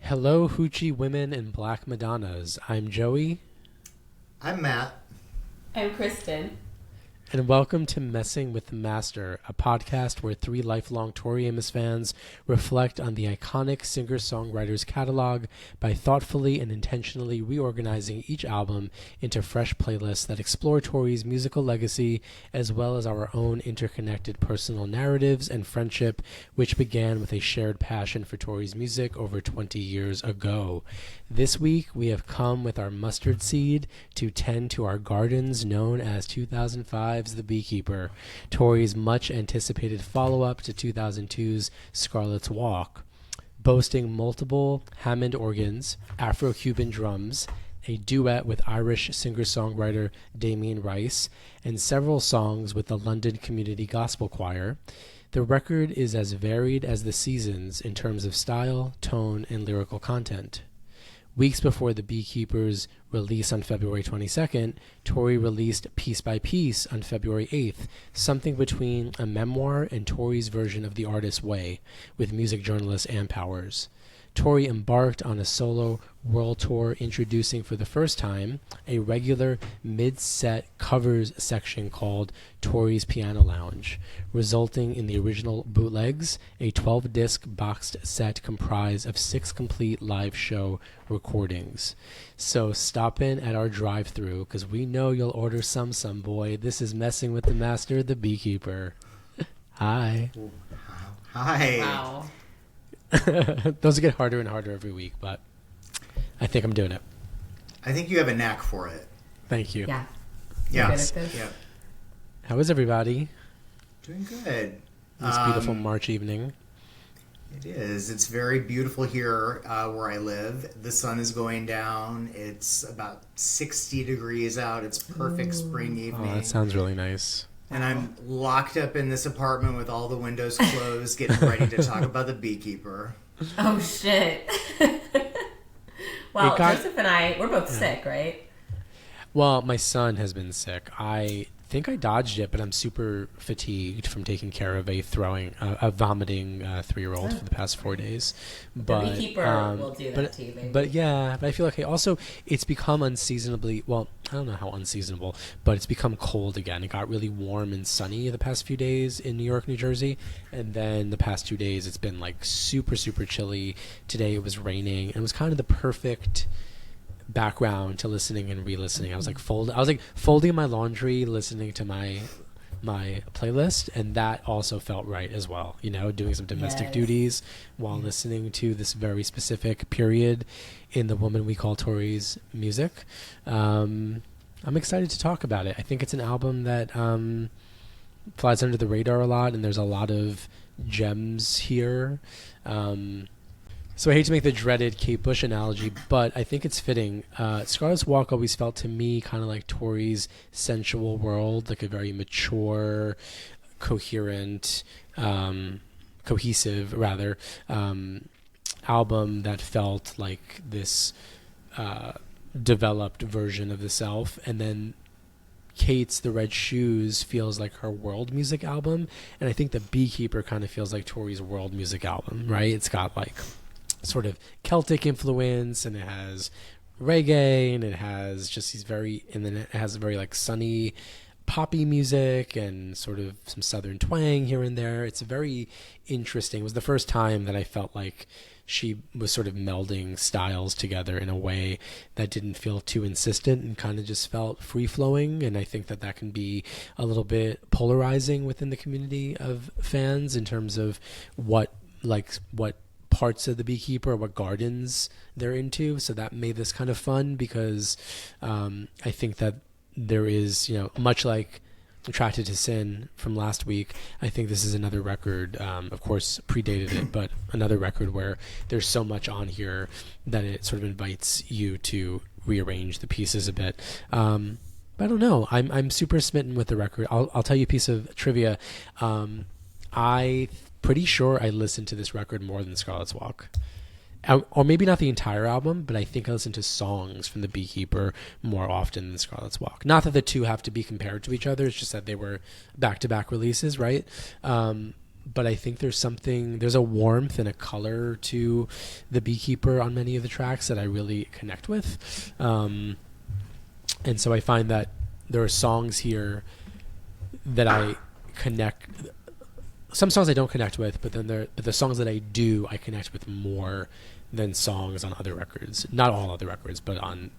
Hello, hoochie women and black Madonnas. I'm Joey, I'm Matt. I'm Kristen. and welcome to Messing with the Master, a podcast where three lifelong Tori Amos fans reflect on the iconic singer-songwriter's catalog by thoughtfully and intentionally reorganizing each album into fresh playlists that explore Tori's musical legacy as well as our own interconnected personal narratives and friendship, which began with a shared passion for Tori's music over 20 years ago. This week, we have come with our mustard seed to tend to our gardens known as 2005's The Beekeeper, Tori's much-anticipated follow-up to 2002's Scarlet's Walk. Boasting multiple Hammond organs, Afro-Cuban drums, a duet with Irish singer-songwriter Damien Rice, and several songs with the London Community Gospel Choir, the record is as varied as the seasons in terms of style, tone, and lyrical content. Weeks before The Beekeeper's release on February 22nd, Tori released Piece by Piece on February 8th, something between a memoir and Tori's version of The Artist's Way, with music journalist Ann Powers. Tori embarked on a solo world tour introducing for the first time a regular mid-set covers section called Tori's Piano Lounge, resulting in the original bootlegs, a 12-disc boxed set comprised of 6 complete live show recordings. So stop in at our drive-thru because we know you'll order some boy. This is Messing with the Master, the Beekeeper. Hi. Hi. Wow. Those get harder and harder every week, but I think I'm doing it. I think you have a knack for it. Thank you. Yeah. Yeah. Good at this? Yeah. How is everybody Doing good. this beautiful March evening? It is. It's very beautiful here where I live. The sun is going down. It's about 60 degrees out. It's perfect spring evening. Oh, that sounds really nice. And I'm locked up in this apartment with all the windows closed, getting ready to talk about the Beekeeper. Oh, shit. Well, got- Joseph and I, we're both sick, right? Well, my son has been sick. I think I dodged it, but I'm super fatigued from taking care of a vomiting 3-year-old for the past 4 days. But Beekeeper will do that to you, baby. But yeah, but I feel like also it's become unseasonably, well, I don't know how unseasonable, but it's become cold again. It got really warm and sunny the past few days in New York, New Jersey, and then the past 2 days it's been like super chilly. Today it was raining, and it was kind of the perfect background to listening and re-listening. I was like folding my laundry, listening to my playlist, and that also felt right as well, you know, doing some domestic duties while listening to this very specific period in the woman we call Tori's music. I'm excited to talk about it. I think it's an album that flies under the radar a lot, and there's a lot of gems here. So I hate to make the dreaded Kate Bush analogy, but I think it's fitting. Scarlet's Walk always felt to me kind of like Tori's sensual world, like a very mature, coherent, cohesive, rather, album that felt like this developed version of the self. And then Kate's The Red Shoes feels like her world music album. And I think The Beekeeper kind of feels like Tori's world music album, right? It's got like sort of Celtic influence, and it has reggae, and it has just and then it has a very like sunny poppy music and sort of some southern twang here and there. It's very interesting. It was the first time that I felt like she was sort of melding styles together in a way that didn't feel too insistent and kind of just felt free-flowing. And I think that can be a little bit polarizing within the community of fans in terms of what parts of the Beekeeper, what gardens they're into. So that made this kind of fun because I think that there is, you know, much like Attracted to Sin from last week, I think this is another record, of course predated it, but another record where there's so much on here that it sort of invites you to rearrange the pieces a bit. But I don't know. I'm super smitten with the record. I'll tell you a piece of trivia. I pretty sure I listened to this record more than Scarlet's Walk. Or maybe not the entire album, but I think I listened to songs from The Beekeeper more often than Scarlet's Walk. Not that the two have to be compared to each other, it's just that they were back-to-back releases, right? but I think there's a warmth and a color to the Beekeeper on many of the tracks that I really connect with. And so I find that there are songs here that I connect. Some songs I don't connect with, but then the songs that I do, I connect with more than songs on other records. Not all other records, but on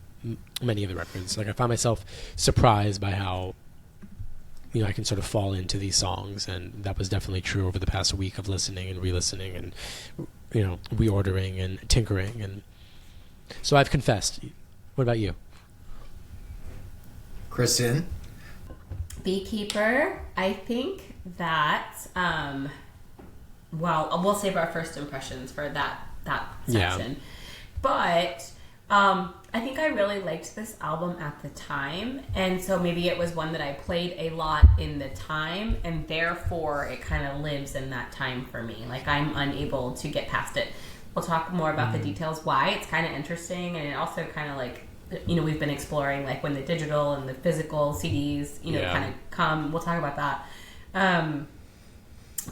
many of the records. Like I find myself surprised by how, I can sort of fall into these songs, and that was definitely true over the past week of listening and re-listening and, reordering and tinkering. And so I've confessed. What about you? Kristen? Beekeeper, I think that, we'll save our first impressions for that section. Yeah. But I think I really liked this album at the time, and so maybe it was one that I played a lot in the time, and therefore it kind of lives in that time for me. Like I'm unable to get past it. We'll talk more about the details why. It's kind of interesting, and it also kind of like, we've been exploring like when the digital and the physical CDs, kind of come. We'll talk about that.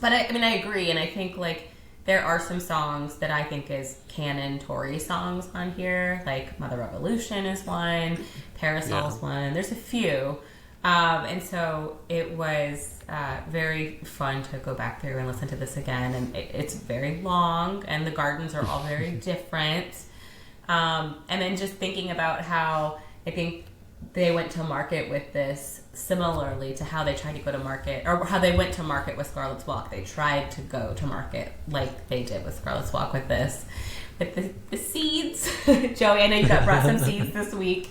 But I agree, and I think like there are some songs that I think is canon Tori songs on here, like Mother Revolution is one, Parasol's one. There's a few. And so it was very fun to go back through and listen to this again. And it's very long, and the gardens are all very different. And then just thinking about how I think they went to market with this similarly to how they tried to go to market, or how they went to market with Scarlet's Walk. They tried to go to market like they did with Scarlet's Walk with this. With the seeds. Joey, I know you brought some seeds this week.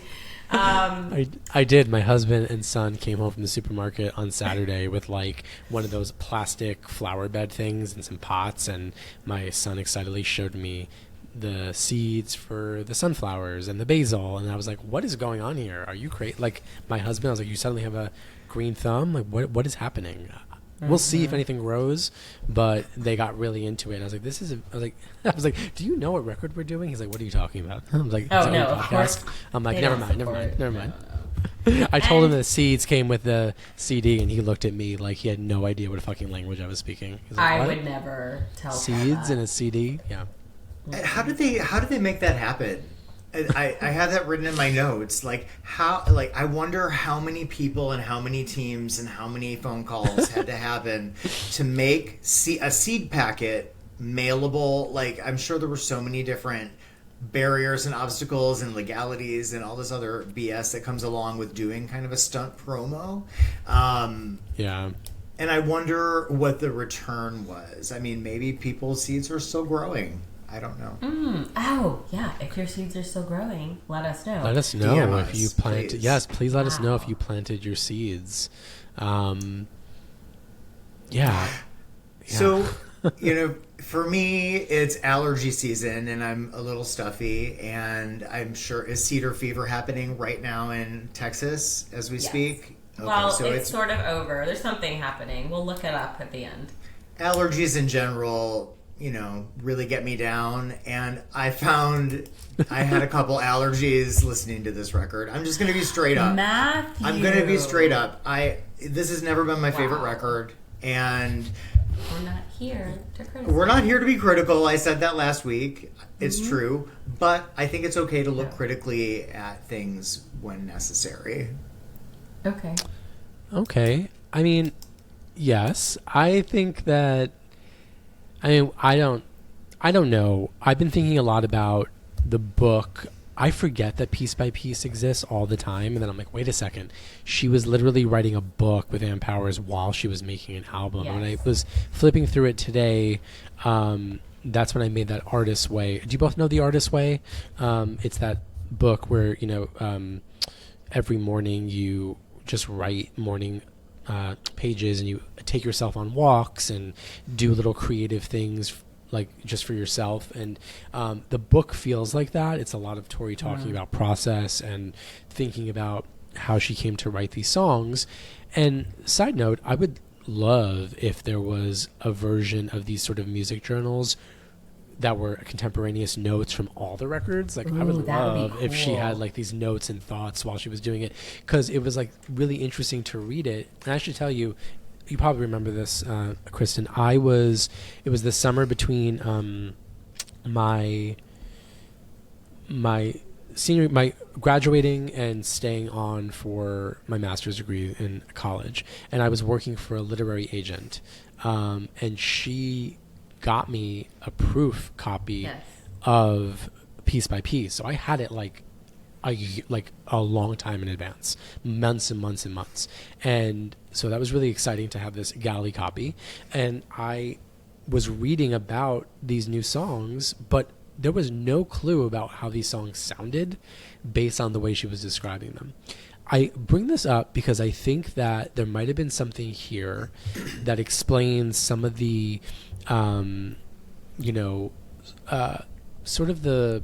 I did. My husband and son came home from the supermarket on Saturday with like one of those plastic flower bed things and some pots, and my son excitedly showed me the seeds for the sunflowers and the basil, and I was like, what is going on here? Are you crazy? Like my husband, I was like, you suddenly have a green thumb? Like what is happening? We'll see if anything grows, but they got really into it. And I was like, do you know what record we're doing? He's like, what are you talking about? I was like, oh no, of course. I'm like, never mind. No. I told him the seeds came with the CD, and he looked at me like he had no idea what fucking language I was speaking. Like, I would never tell seeds in a CD. Yeah. How did they make that happen? I have that written in my notes. Like I wonder how many people and how many teams and how many phone calls had to happen to make a seed packet mailable. Like I'm sure there were so many different barriers and obstacles and legalities and all this other BS that comes along with doing kind of a stunt promo. Yeah. And I wonder what the return was. I mean, maybe people's seeds are still growing. I don't know. Oh, yeah. If your seeds are still growing, let us know. Let us know DM if you planted. Please. Yes, please let us know if you planted your seeds. Yeah. So, for me, it's allergy season, and I'm a little stuffy, and I'm sure is cedar fever happening right now in Texas as we speak? Okay, well, so it's sort of over. There's something happening. We'll look it up at the end. Allergies in general, really get me down. And I found I had a couple allergies listening to this record. I'm just going to be straight up. Matthew. I'm going to be straight up. This has never been my favorite record. And we're not here to criticize. We're not here to be critical. I said that last week. It's true. But I think it's okay to look critically at things when necessary. Okay. I mean, yes. I think that... I don't know. I've been thinking a lot about the book. I forget that Piece by Piece exists all the time, and then I'm like, wait a second. She was literally writing a book with Ann Powers while she was making an album. Yes. When I was flipping through it today, that's when I made that Artist's Way. Do you both know The Artist's Way? It's that book where, every morning you just write morning pages, and you take yourself on walks and do little creative things like just for yourself. And the book feels like that. It's a lot of Tori talking about process and thinking about how she came to write these songs. And side note, I would love if there was a version of these sort of music journals that were contemporaneous notes from all the records. Like, I would love if she had like these notes and thoughts while she was doing it, because it was like really interesting to read it. And I should tell you, you probably remember this, Kristen. It was the summer between my graduating and staying on for my master's degree in college, and I was working for a literary agent, and she got me a proof copy of Piece by Piece. So I had it like a long time in advance, months and months and months. And so that was really exciting to have this galley copy. And I was reading about these new songs, but there was no clue about how these songs sounded based on the way she was describing them. I bring this up because I think that there might have been something here that explains some of the, sort of the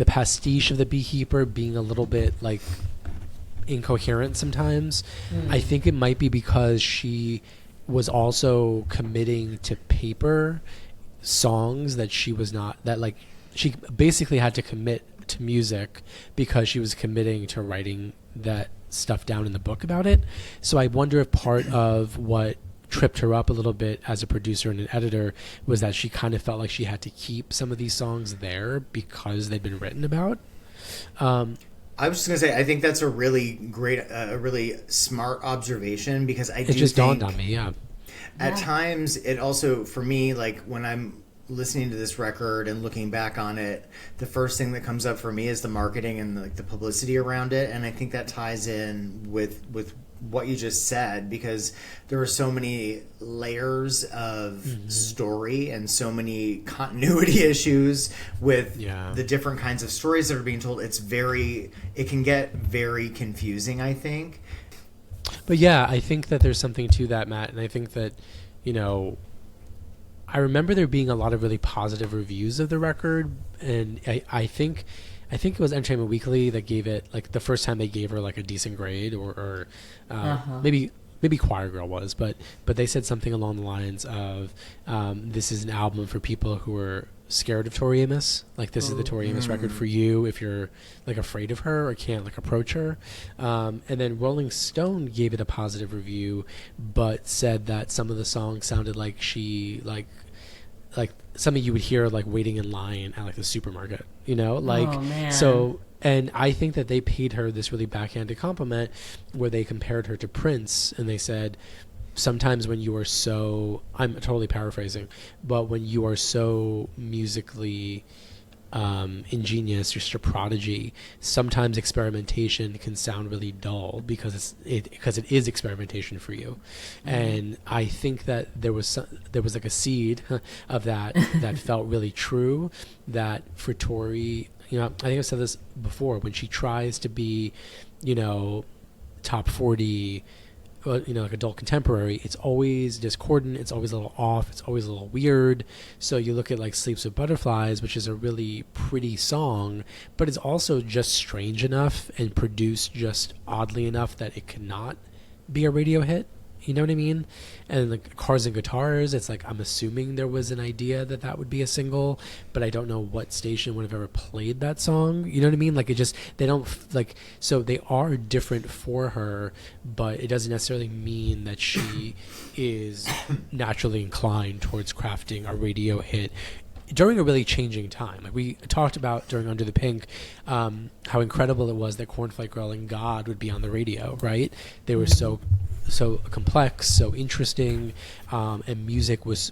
pastiche of the Beekeeper being a little bit like incoherent sometimes. I think it might be because she was also committing to paper songs that she was not, that like she basically had to commit to music because she was committing to writing that stuff down in the book about it. So I wonder if part of what tripped her up a little bit as a producer and an editor was that she kind of felt like she had to keep some of these songs there because they'd been written about. I was just gonna say, I think that's a really great, a really smart observation, because it just dawned on me. At times, it also, for me, like when I'm listening to this record and looking back on it, the first thing that comes up for me is the marketing and the publicity around it, and I think that ties in with what you just said, because there are so many layers of story and so many continuity issues with the different kinds of stories that are being told. It can get very confusing, I think. But yeah, I think that there's something to that, Matt, and I think that, I remember there being a lot of really positive reviews of the record, and I think it was Entertainment Weekly that gave it, like, the first time they gave her like a decent grade, or maybe Choir Girl was, but they said something along the lines of, this is an album for people who are scared of Tori Amos. Like, this is the Tori Amos record for you if you're like afraid of her or can't like approach her. And then Rolling Stone gave it a positive review, but said that some of the songs sounded like she like something you would hear like waiting in line at like the supermarket, so. And I think that they paid her this really backhanded compliment where they compared her to Prince, and they said, sometimes when you are so, I'm totally paraphrasing, but when you are so musically ingenious, you're such a prodigy, sometimes experimentation can sound really dull because it is experimentation for you. And I think that there was like a seed of that felt really true, that for Tori, I think I've said this before, when she tries to be, top 40, like adult contemporary, it's always discordant, it's always a little off, it's always a little weird. So you look at like Sleeps with Butterflies, which is a really pretty song, but it's also just strange enough and produced just oddly enough that it cannot be a radio hit. You know what I mean? And like Cars and Guitars, it's like, I'm assuming there was an idea that would be a single, but I don't know what station would have ever played that song. You know what I mean? Like, it just, they don't like, so they are different for her, but it doesn't necessarily mean that she is naturally inclined towards crafting a radio hit during a really changing time. Like we talked about during Under the Pink, how incredible it was that Cornflake Girl and God would be on the radio, right? They were so complex, so interesting, and music was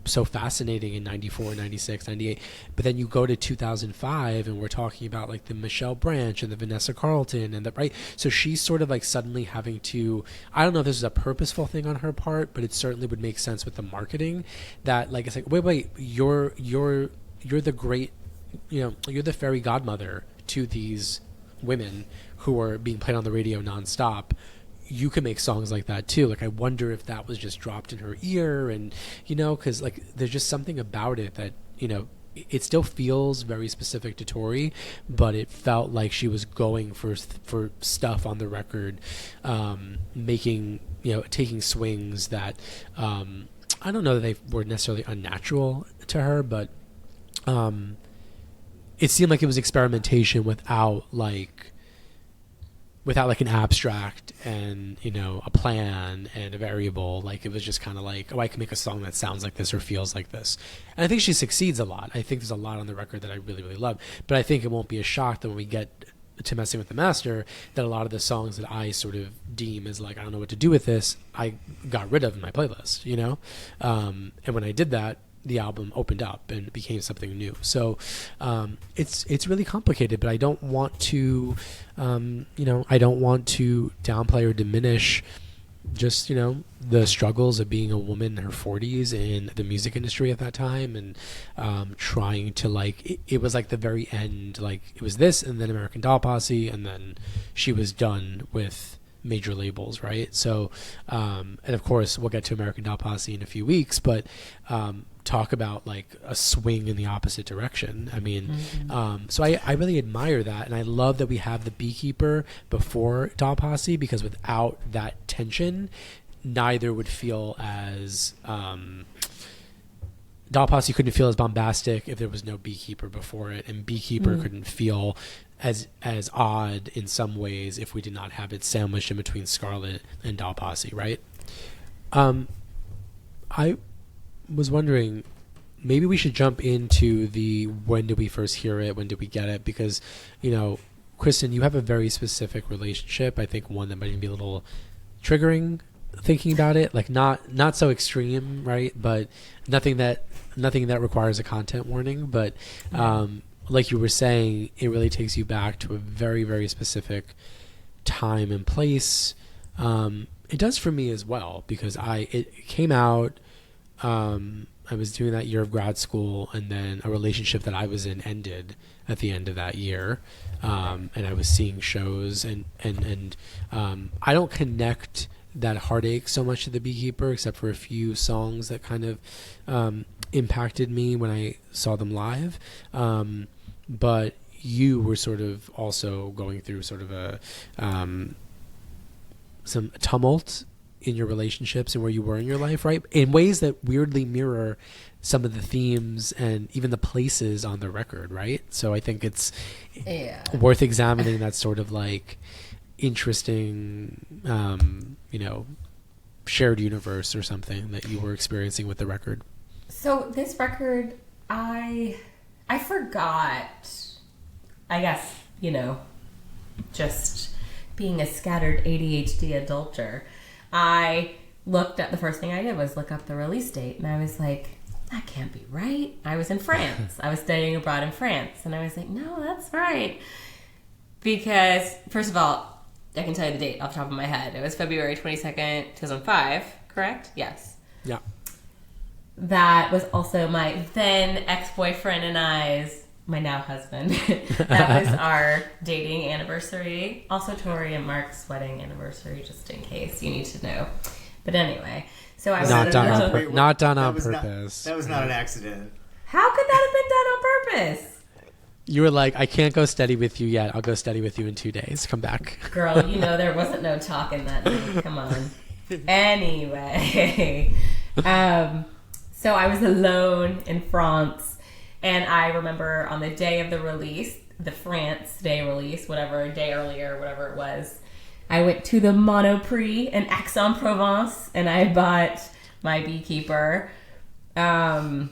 so fascinating in 94, 96, 98. But then you go to 2005 and we're talking about like the Michelle Branch and the Vanessa Carlton and right. So she's sort of like suddenly having to, I don't know if this is a purposeful thing on her part, but it certainly would make sense with the marketing, that like, it's like, wait, you're the great, you're the fairy godmother to these women who are being played on the radio nonstop. You can make songs like that too. Like, I wonder if that was just dropped in her ear, and because like there's just something about it that it still feels very specific to Tori, but it felt like she was going for stuff on the record, making taking swings that I don't know that they were necessarily unnatural to her, but it seemed like it was experimentation without like without like an abstract and, you know, a plan and a variable. Like it was just kind of like, oh, I can make a song that sounds like this or feels like this. And I think she succeeds a lot. I think there's a lot on the record that I really, really love. But I think it won't be a shock that when we get to Messing with the Master, that a lot of the songs that I sort of deem as like, I don't know what to do with this, I got rid of in my playlist, you know? And when I did that, the album opened up and it became something new. So it's really complicated, but I don't want to, I don't want to downplay or diminish just, you know, the struggles of being a woman in her 40s in the music industry at that time, and trying to like, it was like the very end, like it was this and then American Doll Posse, and then she was done with major labels, right? So, and of course we'll get to American Doll Posse in a few weeks, but talk about like a swing in the opposite direction. I mean, so I really admire that, and I love that we have the Beekeeper before Doll Posse, because without that tension, neither would feel as Doll Posse couldn't feel as bombastic if there was no Beekeeper before it, and Beekeeper couldn't feel as odd in some ways if we did not have it sandwiched in between Scarlet and Doll Posse, right? I was wondering, maybe we should jump into the when did we first hear it, when did we get it, because, you know, Kristen, you have a very specific relationship. I think one that might even be a little triggering thinking about it, like not so extreme, right? But nothing that requires a content warning, but like you were saying, it really takes you back to a very, very specific time and place. It does for me as well, because it came out, I was doing that year of grad school, and then a relationship that I was in ended at the end of that year. And I was seeing shows, and I don't connect that heartache so much to the Beekeeper, except for a few songs that kind of impacted me when I saw them live. But you were sort of also going through sort of a some tumult in your relationships and where you were in your life, right? In ways that weirdly mirror some of the themes and even the places on the record, right? So I think it's worth examining that sort of like interesting, shared universe or something that you were experiencing with the record. So this record, I forgot, I guess, just being a scattered ADHD adulter, I looked at, the first thing I did was look up the release date, and I was like, that can't be right. I was in France. I was studying abroad in France, and I was like, no, that's right. Because, first of all, I can tell you the date off the top of my head. It was February 22nd, 2005, correct? Yes. Yeah. That was also my then ex-boyfriend and my now husband. That was our dating anniversary. Also Tori and Mark's wedding anniversary, just in case you need to know. But anyway, so I was not done on purpose. That was not an accident. How could that have been done on purpose? You were like, I can't go steady with you yet. I'll go steady with you in 2 days. Come back. Girl, there wasn't no talking that night. Come on. Anyway. So I was alone in France, and I remember on the day of the release, the France day release, whatever, a day earlier, whatever it was, I went to the Monoprix in Aix-en-Provence, and I bought my Beekeeper. And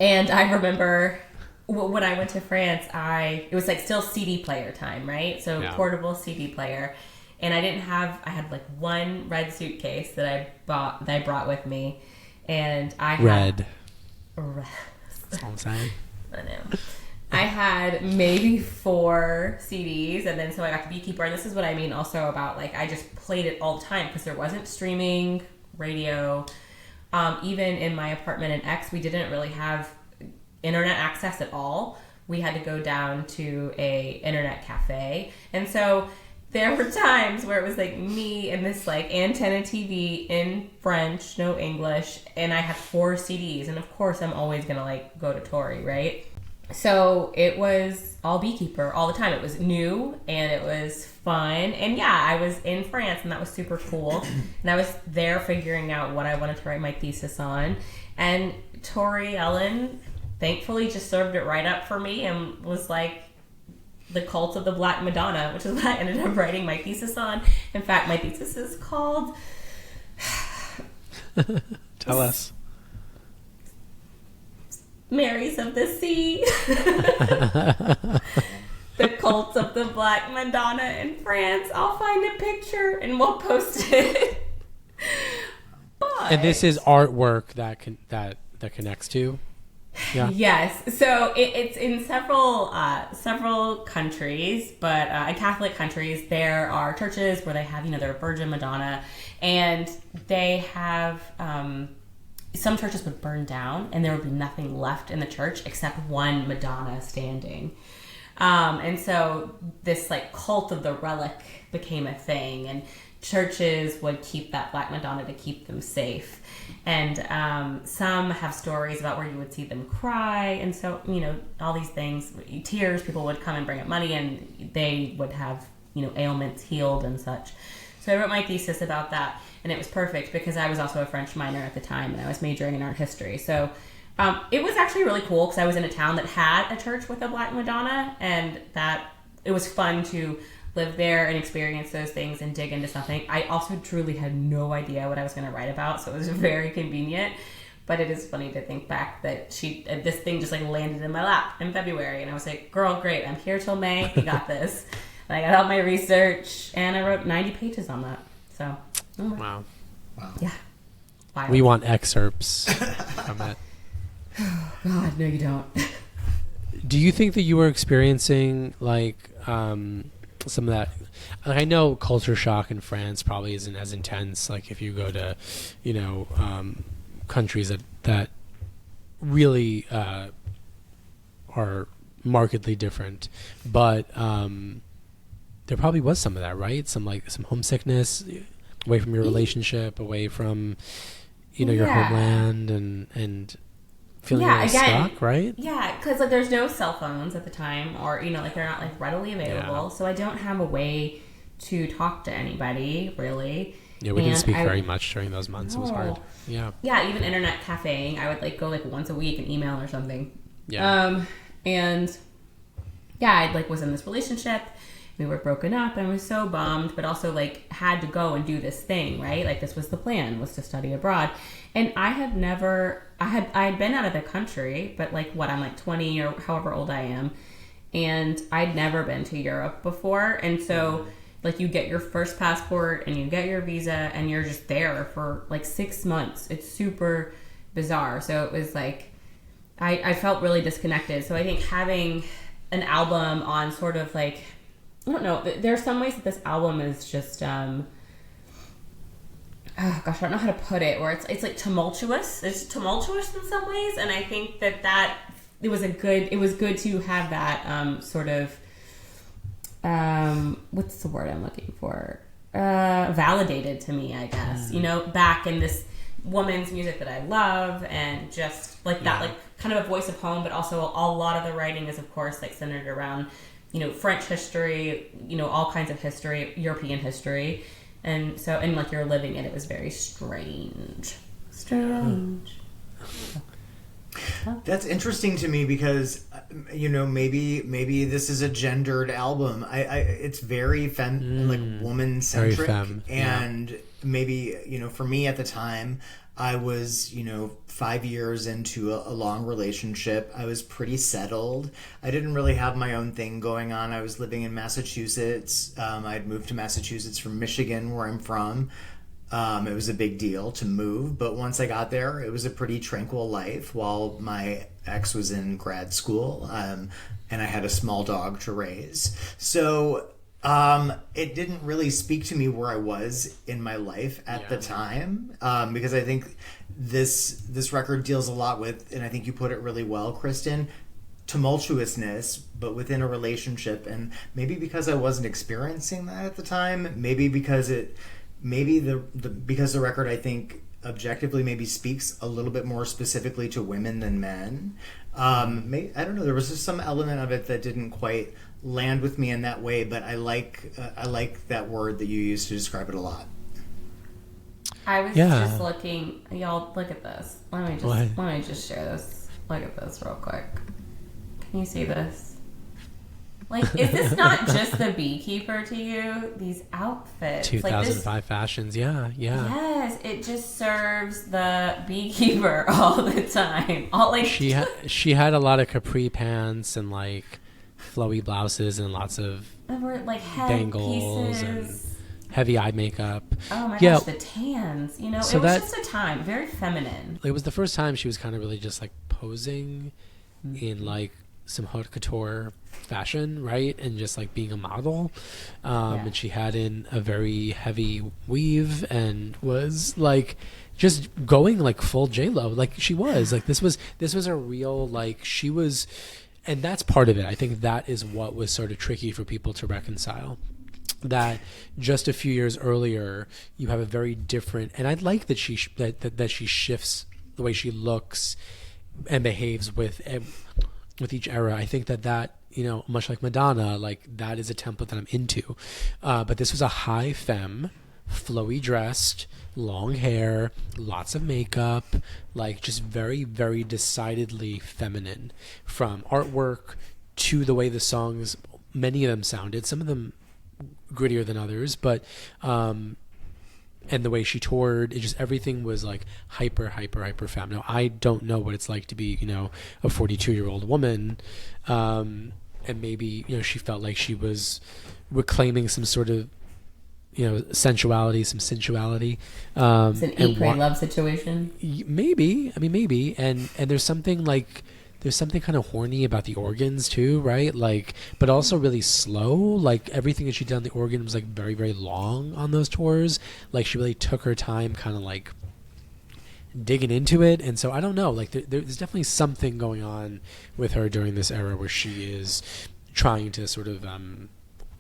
I remember when I went to France, it was like still CD player time, right? So portable CD player. And I had like one red suitcase that I brought with me. And I had... Red. That's all I'm saying. I know. I had maybe 4 CDs, and then so I got the Beekeeper. And this is what I mean also about, like, I just played it all the time because there wasn't streaming, radio. Even in my apartment in X, we didn't really have internet access at all. We had to go down to a internet cafe. And so there were times where it was like me and this like antenna TV in French, no English, and I had 4 CDs. And of course I'm always gonna like go to Tori, right? So it was all Beekeeper all the time. It was new and it was fun. And yeah, I was in France and that was super cool. And I was there figuring out what I wanted to write my thesis on. And Tori Ellen thankfully just served it right up for me and was like, the cult of the Black Madonna, which is what I ended up writing my thesis on. In fact, my thesis is called... Tell us. Marys of the Sea. The cult of the Black Madonna in France. I'll find a picture and we'll post it. But, and this is artwork that connects to. Yeah. Yes. So it's in several countries, but in Catholic countries, there are churches where they have, their Virgin Madonna, and they have some churches would burn down, and there would be nothing left in the church except one Madonna standing. And so this cult of the relic became a thing, and churches would keep that Black Madonna to keep them safe. And some have stories about where you would see them cry, and so all these things, tears. People would come and bring up money, and they would have ailments healed and such. So I wrote my thesis about that, and it was perfect because I was also a French minor at the time, and I was majoring in art history. So it was actually really cool because I was in a town that had a church with a Black Madonna, and that it was fun to live there and experience those things and dig into something. I also truly had no idea what I was going to write about, so it was very convenient. But it is funny to think back that this thing just landed in my lap in February, and I was like, "Girl, great! I'm here till May. We got this." And I got all my research, and I wrote 90 pages on that. So, wow, yeah. Wild. We want excerpts from it. Oh, God, no, you don't. Do you think that you were experiencing some of that? I know culture shock in France probably isn't as intense. If you go to, countries that really are markedly different, but there probably was some of that, right? Some homesickness away from your relationship, away from your homeland, and feeling stuck, right? Yeah, because there's no cell phones at the time, or they're not readily available, so I don't have a way to talk to anybody really. Yeah, we didn't speak very much during those months. It was hard. Yeah. Yeah, even internet cafeing, I would go once a week and email or something. Yeah. And yeah, I was in this relationship. We were broken up, and I was so bummed, but also had to go and do this thing, right? This was the plan, was to study abroad. And I had been out of the country, but I'm 20 or however old I am, and I'd never been to Europe before. And so you get your first passport and you get your visa, and you're just there for 6 months. It's super bizarre. So it was I felt really disconnected. So I think having an album on sort of I don't know. There are some ways that this album is just, oh gosh, I don't know how to put it. Where it's tumultuous. It's tumultuous in some ways, and I think that it was good to have that sort of what's the word I'm looking for? Validated to me, I guess. Back in this woman's music that I love, and just that, kind of a voice of home, but also a lot of the writing is, of course, centered around French history, all kinds of history, European history. And so, and you're living it, it was very strange. That's interesting to me because, maybe this is a gendered album. It's very woman centric, and maybe for me at the time, I was 5 years into a long relationship. I was pretty settled. I didn't really have my own thing going on. I was living in Massachusetts. I'd moved to Massachusetts from Michigan, where I'm from. It was a big deal to move, but once I got there, it was a pretty tranquil life while my ex was in grad school, and I had a small dog to raise. So it didn't really speak to me where I was in my life at the time, because I think this record deals a lot with, and I think you put it really well, Kristen, tumultuousness, but within a relationship. And maybe because I wasn't experiencing that at the time, maybe because because the record, I think, objectively maybe speaks a little bit more specifically to women than men. I don't know. There was just some element of it that didn't quite land with me in that way, but I like that word that you used to describe it a lot. I was just looking. Y'all, look at this. Let me just share this. Look at this real quick. Can you see this? Like, is this not just the Beekeeper to you? These outfits. 2005 fashions, yeah. Yes, it just serves the Beekeeper all the time. She had a lot of capri pants and like flowy blouses and lots of like head bangles pieces. and heavy eye makeup. Oh my gosh, the tans. You know, so it was just a time, very feminine. It was the first time she was kind of really just like posing in like some haute couture fashion, right? And just like being a model. And she had in a very heavy weave and was like just going like full J-Lo. Like she was like, this was a real, like she was, and that's part of it. I think that is what was sort of tricky for people to reconcile. That just a few years earlier, you have a very different, and I like that she that she shifts the way she looks and behaves with each era. I think that you know, much like Madonna, like that is a template that I'm into. But this was a high femme, flowy dressed, long hair, lots of makeup, like just very, very decidedly feminine, from artwork to the way the songs, many of them sounded, some of them grittier than others, but and the way she toured, it just, everything was like hyper femme. Now I don't know what it's like to be, you know, a 42-year-old woman, and maybe, you know, she felt like she was reclaiming some sort of, you know, sensuality, some sensuality. It's an eat, pray, love situation. Maybe, I mean, maybe, and there's something kind of horny about the organs too, right? Like, but also really slow. Like everything that she did on the organ was like very, very long on those tours. Like she really took her time, kind of like digging into it. And so I don't know. Like there's definitely something going on with her during this era where she is trying to sort of,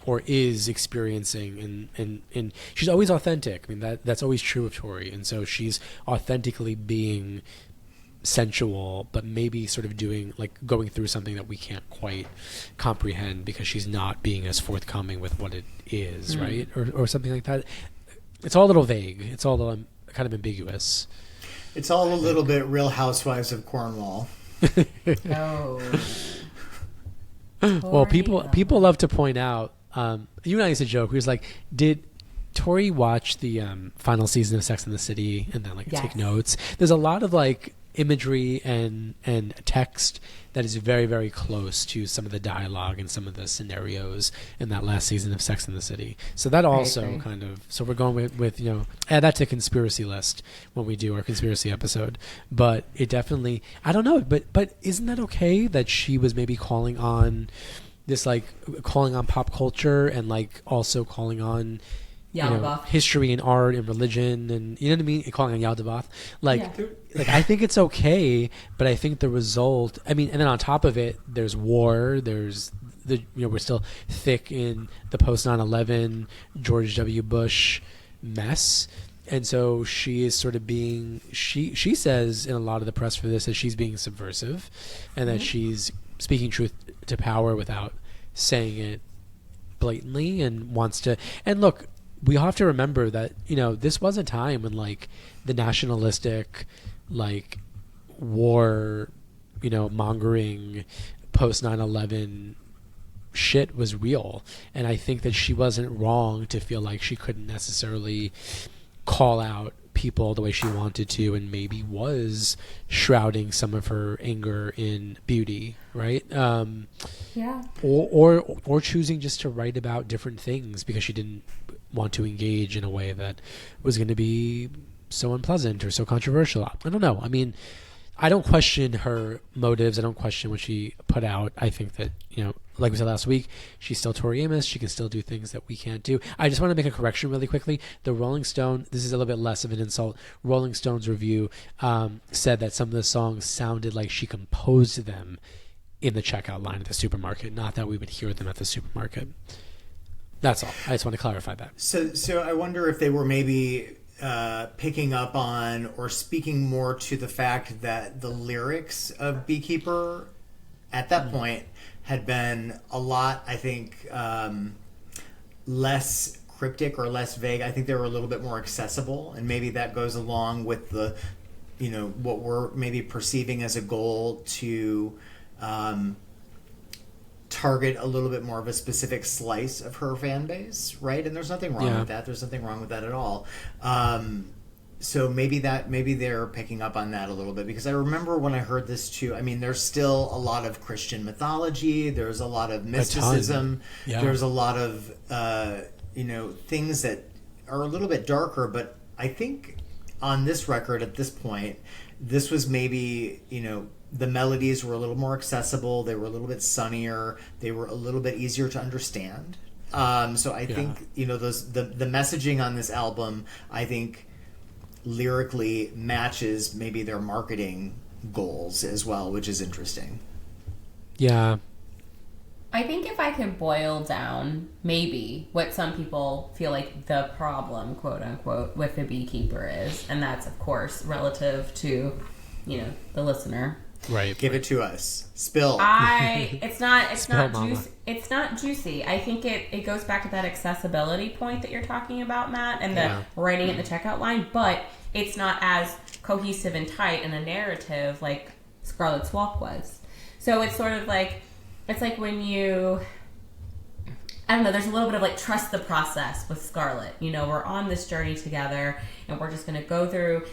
or is experiencing, and she's always authentic. I mean that's always true of Tori, and so she's authentically being sensual, but maybe sort of doing, like, going through something that we can't quite comprehend because she's not being as forthcoming with what it is, right? Or something like that. It's all a little vague. It's all a little kind of ambiguous. It's all a little bit Real Housewives of Cornwall. Oh. Well, people love to point out, you and I used to joke, we was like, did Tori watch the final season of Sex and the City and then like take notes? There's a lot of like imagery and text that is very, very close to some of the dialogue and some of the scenarios in that last season of Sex and the City. So that also kind of, so we're going with, you know, add that to conspiracy list when we do our conspiracy episode. But it definitely, I don't know, but isn't that okay that she was maybe calling on this, like calling on pop culture and like also calling on, you know, history and art and religion, and you know what I mean, calling on Yaldabaoth, like I think it's okay, but I think the result, I mean, and then on top of it, there's war, there's the, you know, we're still thick in the post 9/11 George W. Bush mess, and so she is sort of being, she says in a lot of the press for this that she's being subversive, and that she's speaking truth to power without saying it blatantly, and wants to, and look, we have to remember that, you know, this was a time when like the nationalistic, like war, you know, mongering post 9/11 shit was real. And I think that she wasn't wrong to feel like she couldn't necessarily call out people the way she wanted to, and maybe was shrouding some of her anger in beauty, right? Or choosing just to write about different things because she didn't want to engage in a way that was going to be so unpleasant or so controversial. I don't know. I mean, I don't question her motives. I don't question what she put out. I think that, you know, like we said last week, she's still Tori Amos. She can still do things that we can't do. I just want to make a correction really quickly. The Rolling Stone, this is a little bit less of an insult. Rolling Stone's review said that some of the songs sounded like she composed them in the checkout line at the supermarket, not that we would hear them at the supermarket. That's all. I just want to clarify that. So I wonder if they were maybe picking up on or speaking more to the fact that the lyrics of Beekeeper at that point had been a lot, I think, less cryptic or less vague. I think they were a little bit more accessible, and maybe that goes along with the, you know, what we're maybe perceiving as a goal to target a little bit more of a specific slice of her fan base, right? And there's nothing wrong with that. There's nothing wrong with that at all. So maybe they're picking up on that a little bit, because I remember when I heard this too. I mean, there's still a lot of Christian mythology. There's a lot of mysticism. There's a lot of things that are a little bit darker. But I think on this record at this point, this was maybe the melodies were a little more accessible. They were a little bit sunnier. They were a little bit easier to understand. So I think the messaging on this album, I think, lyrically matches maybe their marketing goals as well, which is interesting. Yeah. I think if I could boil down maybe what some people feel like the problem, quote unquote, with the Beekeeper is, and that's of course relative to, the listener. Right. Give it to us. Spill. It's not Mama. juicy. It's not juicy. I think it goes back to that accessibility point that you're talking about, Matt, and the writing at the checkout line, but it's not as cohesive and tight in a narrative like Scarlet's Walk was. So it's sort of like, it's like when you, I don't know, there's a little bit of like trust the process with Scarlet. We're on this journey together and we're just going to go through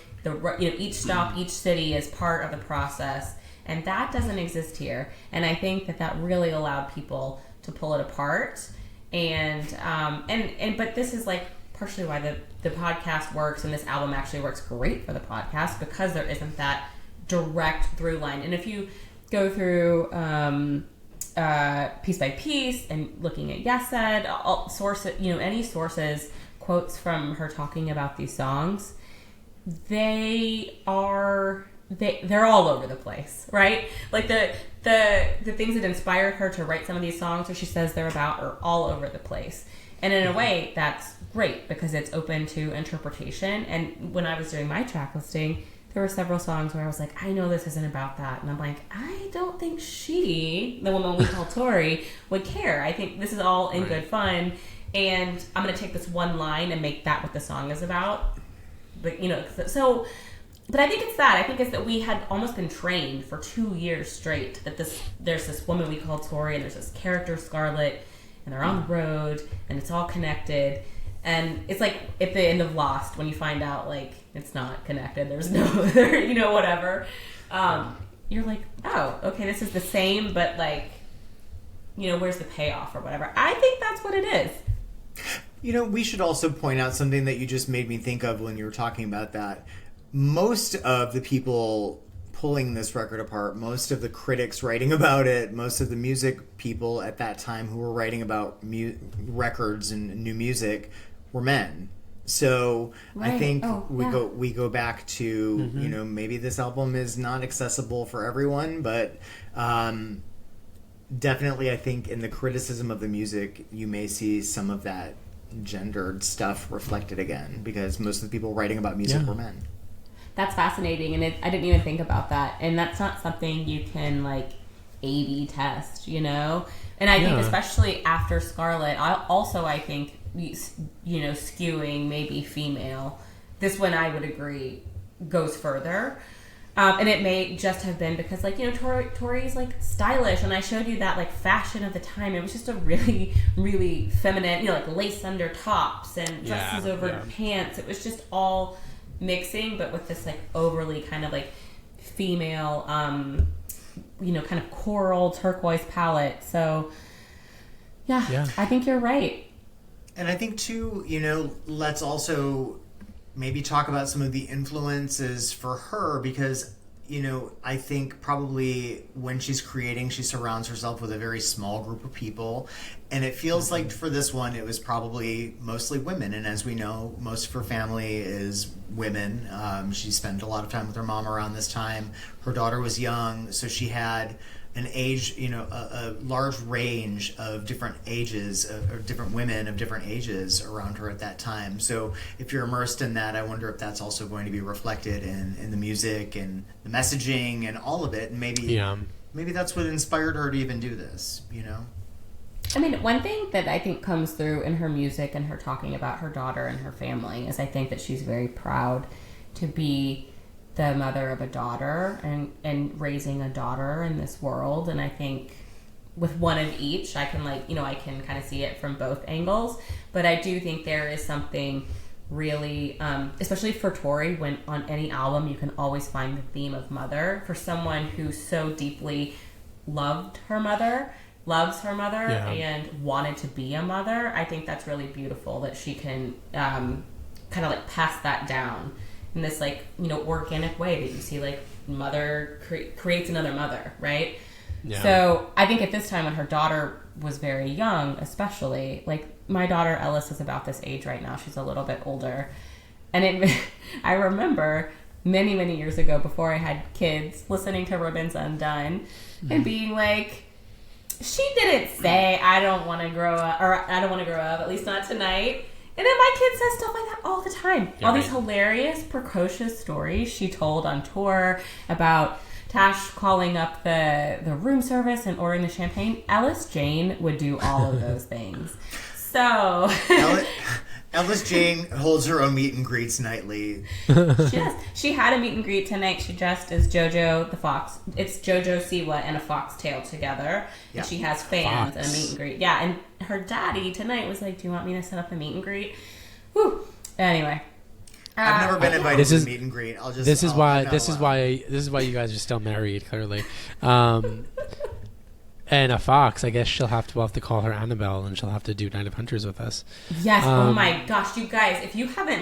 each stop, each city is part of the process. And that doesn't exist here. And I think that really allowed people to pull it apart. And but this is like partially why the podcast works, and this album actually works great for the podcast, because there isn't that direct through line. And if you go through piece by piece and looking at Yes Said, any sources, quotes from her talking about these songs, they're all over the place, right? Like the things that inspired her to write some of these songs, or she says they're about, are all over the place. And in a way, that's great because it's open to interpretation. And when I was doing my track listing, there were several songs where I was like, I know this isn't about that. And I'm like, I don't think she, the woman we call Tori, would care. I think this is all in good fun. And I'm going to take this one line and make that what the song is about. But, but I think it's that. I think it's that we had almost been trained for 2 years straight that there's this woman we call Tori, and there's this character Scarlet, and they're on the road, and it's all connected. And it's like at the end of Lost when you find out like it's not connected. There's no, whatever. You're like, oh, okay, this is the same, but like, where's the payoff or whatever? I think that's what it is. We should also point out something that you just made me think of when you were talking about that. Most of the people pulling this record apart, most of the critics writing about it, most of the music people at that time who were writing about records and new music were men. So I think we go back to maybe this album is not accessible for everyone, but definitely I think in the criticism of the music you may see some of that gendered stuff reflected again, because most of the people writing about music were men. That's fascinating, and I didn't even think about that. And that's not something you can like A/B test, And I think especially after Scarlet, I think skewing maybe female. This one I would agree goes further. And it may just have been because, like, Tori's, like, stylish. And I showed you that, like, fashion of the time. It was just a really, really feminine, like, lace under tops and dresses over pants. It was just all mixing, but with this, like, overly kind of, like, female, kind of coral turquoise palette. So, yeah, I think you're right. And I think, too, let's also maybe talk about some of the influences for her, because I think probably when she's creating, she surrounds herself with a very small group of people, and it feels like for this one it was probably mostly women. And as we know, most of her family is women. She spent a lot of time with her mom around this time. Her daughter was young, so she had an age, a large range of different ages, or different women of different ages around her at that time. So if you're immersed in that, I wonder if that's also going to be reflected in the music and the messaging and all of it. And maybe that's what inspired her to even do this, I mean, one thing that I think comes through in her music and her talking about her daughter and her family is I think that she's very proud to be the mother of a daughter and raising a daughter in this world. And I think with one of each. I can I can kind of see it from both angles, but I do think there is something really, especially for Tori, when on any album you can always find the theme of mother. For someone who so deeply loves her mother, and wanted to be a mother, I think that's really beautiful that she can kind of like pass that down in this organic way that you see mother creates another mother, right? Yeah. So I think at this time when her daughter was very young, especially, my daughter Ellis is about this age right now. She's a little bit older. And I remember many, many years ago, before I had kids, listening to Ribbons Undone and being like, she didn't say, I don't want to grow up, or I don't want to grow up, at least not tonight. And then my kid says stuff like that all the time. Yeah, all these hilarious, precocious stories she told on tour about Tash calling up the room service and ordering the champagne. Ellis Jane would do all of those things. So Ellis Jane holds her own meet and greets nightly. She does. She had a meet and greet tonight. She dressed as JoJo the fox. It's JoJo Siwa and a foxtail together. Yeah. And she has fans and a meet and greet. Yeah, and her daddy tonight was like, do you want me to set up a meet and greet? Whew. Anyway. I've never been invited to a meet and greet. This is why you guys are still married, clearly. And a fox, I guess we'll have to call her Annabelle, and she'll have to do Night of Hunters with us. Yes. Oh my gosh, you guys! If you haven't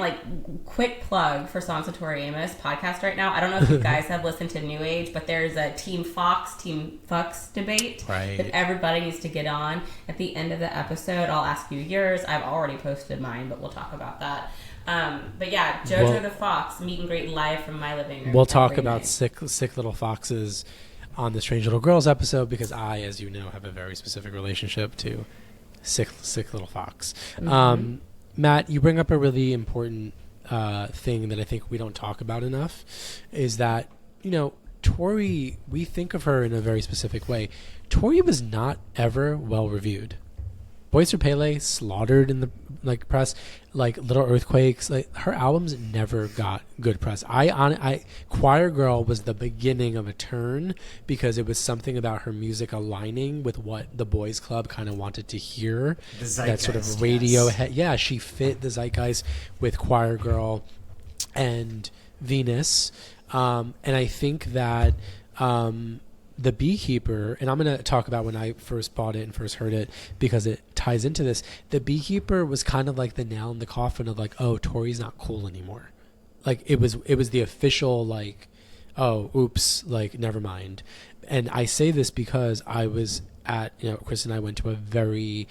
quick plug for Songs of Tori Amos podcast right now. I don't know if you guys have listened to New Age, but there's a Team Fox, Team Fucks debate that everybody needs to get on. At the end of the episode, I'll ask you yours. I've already posted mine, but we'll talk about that. But yeah, JoJo the Fox meet and greet live from my living room. We'll talk about sick little foxes on the Strange Little Girls episode, because I, as you know, have a very specific relationship to sick little fox. Mm-hmm. Matt, you bring up a really important thing that I think we don't talk about enough, is that, Tori, we think of her in a very specific way. Tori was not ever well reviewed. Boys for Pele slaughtered in the press, Little Earthquakes. Her albums never got good press. Choir Girl was the beginning of a turn, because it was something about her music aligning with what the boys club kind of wanted to hear. The zeitgeist, that sort of radio. Yes. Yeah, she fit the zeitgeist with Choir Girl and Venus, and I think that. The Beekeeper, and I'm going to talk about when I first bought it and first heard it, because it ties into this. The Beekeeper was kind of like the nail in the coffin of oh, Tori's not cool anymore. It was the official oh, oops, never mind. And I say this because I was at, Kristen and I went to a very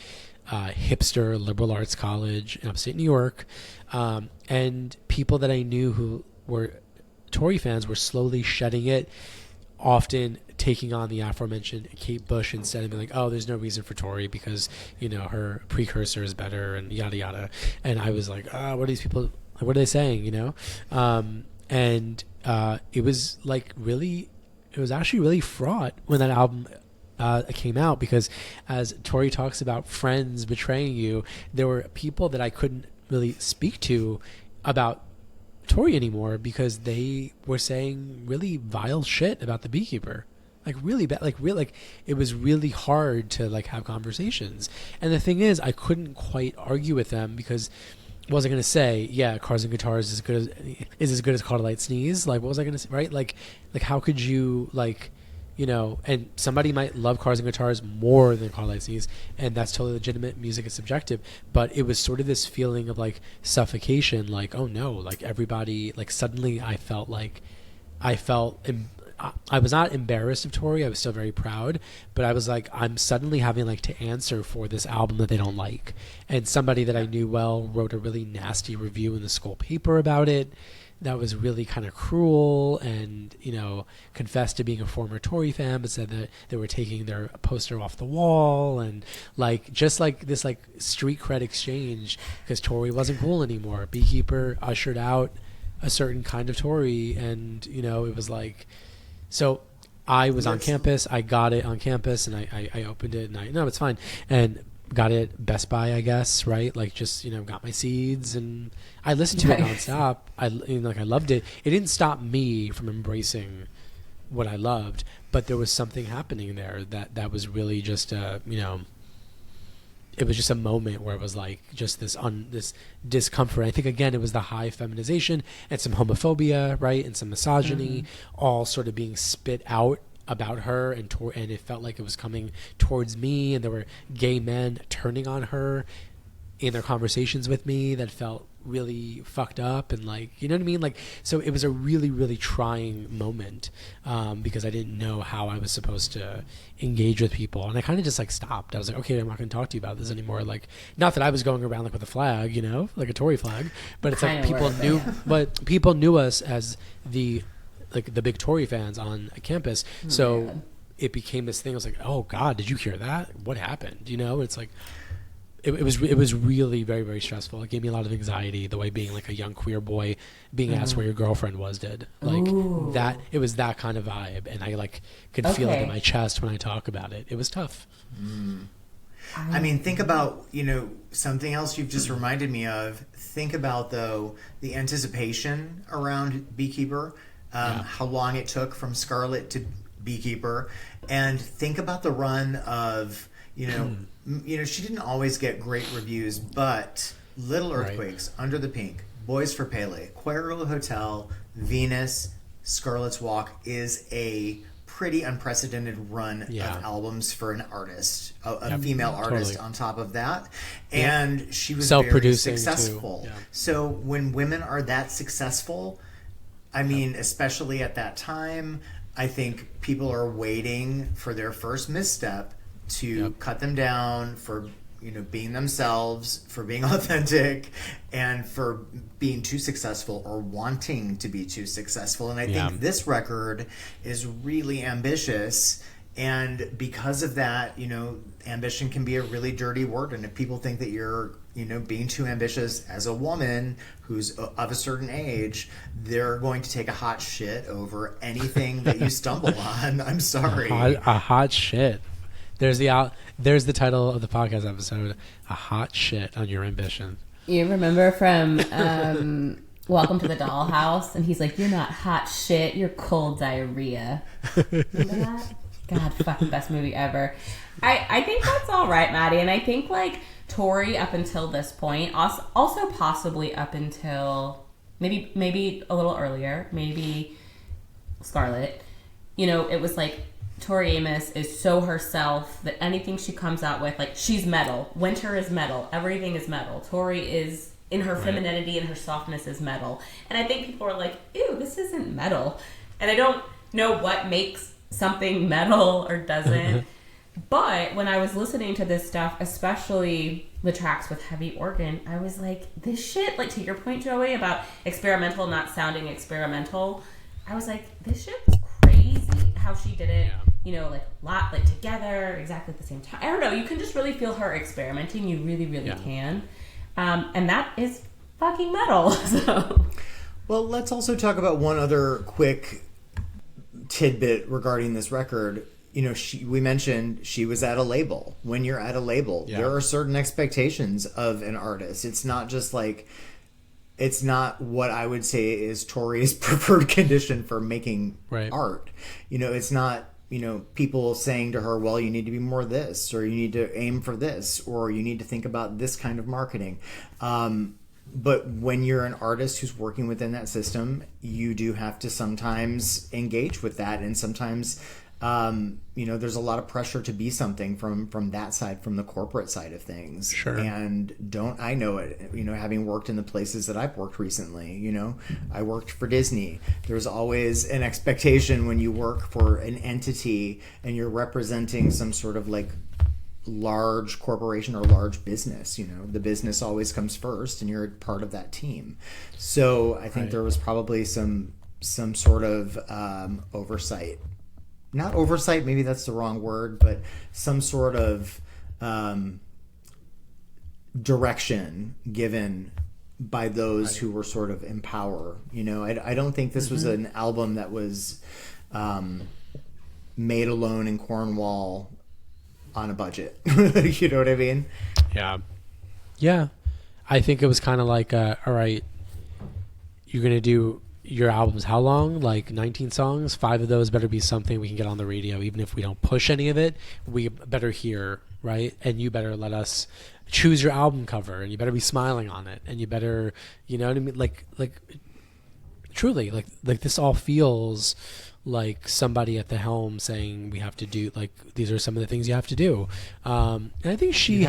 hipster liberal arts college in upstate New York, and people that I knew who were Tori fans were slowly shedding it, often taking on the aforementioned Kate Bush instead, and being oh, there's no reason for Tori because, her precursor is better and yada yada. And I was what are these people, what are they saying, and it was really, it was actually really fraught when that album came out, because as Tori talks about friends betraying you, there were people that I couldn't really speak to about Tori anymore, because they were saying really vile shit about the Beekeeper, really bad, it was really hard to have conversations. And the thing is, I couldn't quite argue with them, because what was I going to say? Yeah, Cars and Guitars is as good as Call a Light Sneeze. What was I going to say? Right? How could you and somebody might love Cars and Guitars more than Call a Light Sneeze, and that's totally legitimate. Music is subjective, but it was sort of this feeling of suffocation. Oh no, everybody, suddenly I felt I was not embarrassed of Tori. I was still very proud, but I was I'm suddenly having to answer for this album that they don't like. And somebody that I knew well wrote a really nasty review in the school paper about it that was really kind of cruel, and confessed to being a former Tori fan, but said that they were taking their poster off the wall, and just this street cred exchange, because Tori wasn't cool anymore. Beekeeper ushered out a certain kind of Tori, and it was so I was on campus. I got it on campus, and I opened it, and no, it's fine, and got it at Best Buy, I guess, right? Got my seeds, and I listened to it nonstop. I loved it. It didn't stop me from embracing what I loved, but there was something happening there that was really just it was just a moment where it was like just this discomfort. I think again it was the high feminization and some homophobia, right, and some misogyny, all sort of being spit out about her, and it felt like it was coming towards me, and there were gay men turning on her in their conversations with me that felt really fucked up, and like, you know what I mean? Like, so it was a really, really trying moment, because I didn't know how I was supposed to engage with people, and I kind of just like stopped. I was like, okay, I'm not going to talk to you about this anymore. Like, not that I was going around like with a flag, you know, like a Tory flag, but it's like people knew us as the big Tory fans on campus. So it became this thing. I was like, oh God, did you hear that? What happened? You know, it's like, it was really very, very stressful. It gave me a lot of anxiety, the way being like a young queer boy being asked where your girlfriend was did. Like that, it was that kind of vibe. And I like could feel it in my chest when I talk about it. It was tough. I mean, think about, something else you've just reminded me of. Think about, though, the anticipation around Beekeeper, how long it took from Scarlet to Beekeeper. And think about the run of, she didn't always get great reviews, but Little Earthquakes, Under the Pink, Boys for Pele, Cuervo Hotel, Venus, Scarlet's Walk is a pretty unprecedented run of albums for an artist, a female artist on top of that. And she was very successful. Yeah. So when women are that successful, I mean, especially at that time, I think people are waiting for their first misstep to cut them down for being themselves, for being authentic, and for being too successful or wanting to be too successful. And I think this record is really ambitious, and because of that, ambition can be a really dirty word. And if people think that you're being too ambitious as a woman who's of a certain age, they're going to take a hot shit over anything that you stumble on. I'm sorry. A hot shit. There's the title of the podcast episode, A Hot Shit on Your Ambition. You remember from Welcome to the Dollhouse, and he's like, you're not hot shit, you're cold diarrhea. Remember that? God, fucking best movie ever. I think that's all right, Maddie, and I think like Tori up until this point, also possibly up until maybe a little earlier, maybe Scarlet, it was like, Tori Amos is so herself that anything she comes out with, like, she's metal. Winter is metal. Everything is metal. Tori is, in her femininity and her softness, is metal. And I think people are like, ew, this isn't metal. And I don't know what makes something metal or doesn't. But when I was listening to this stuff, especially the tracks with heavy organ, I was like, this shit, like to your point, Joey, about experimental not sounding experimental, I was like, this shit was crazy how she did it. Like together, exactly at the same time. I don't know. You can just really feel her experimenting. You really, really can. And that is fucking metal. So. Well, let's also talk about one other quick tidbit regarding this record. We mentioned she was at a label. When you're at a label, there are certain expectations of an artist. It's not just like, it's not what I would say is Tori's preferred condition for making art. It's not, people saying to her, well, you need to be more this, or you need to aim for this, or you need to think about this kind of marketing. But when you're an artist who's working within that system, you do have to sometimes engage with that. And sometimes, there's a lot of pressure to be something from that side, from the corporate side of things. Sure. And I know it, having worked in the places that I've worked recently, I worked for Disney. There's always an expectation when you work for an entity and you're representing some sort of like large corporation or large business, the business always comes first and you're part of that team. So I think there was probably some sort of oversight. Not oversight, maybe that's the wrong word, but some sort of direction given by those who were sort of in power. I don't think this was an album that was made alone in Cornwall on a budget. You know what I mean? Yeah. I think it was kind of like, all right, you're going to do, your album's how long? Like 19 songs. 5 of those better be something we can get on the radio, even if we don't push any of it. We better hear, right? And you better let us choose your album cover, and you better be smiling on it, and you better, you know what I mean? Like truly, like this all feels like somebody at the helm saying we have to do, like, these are some of the things you have to do. And I think she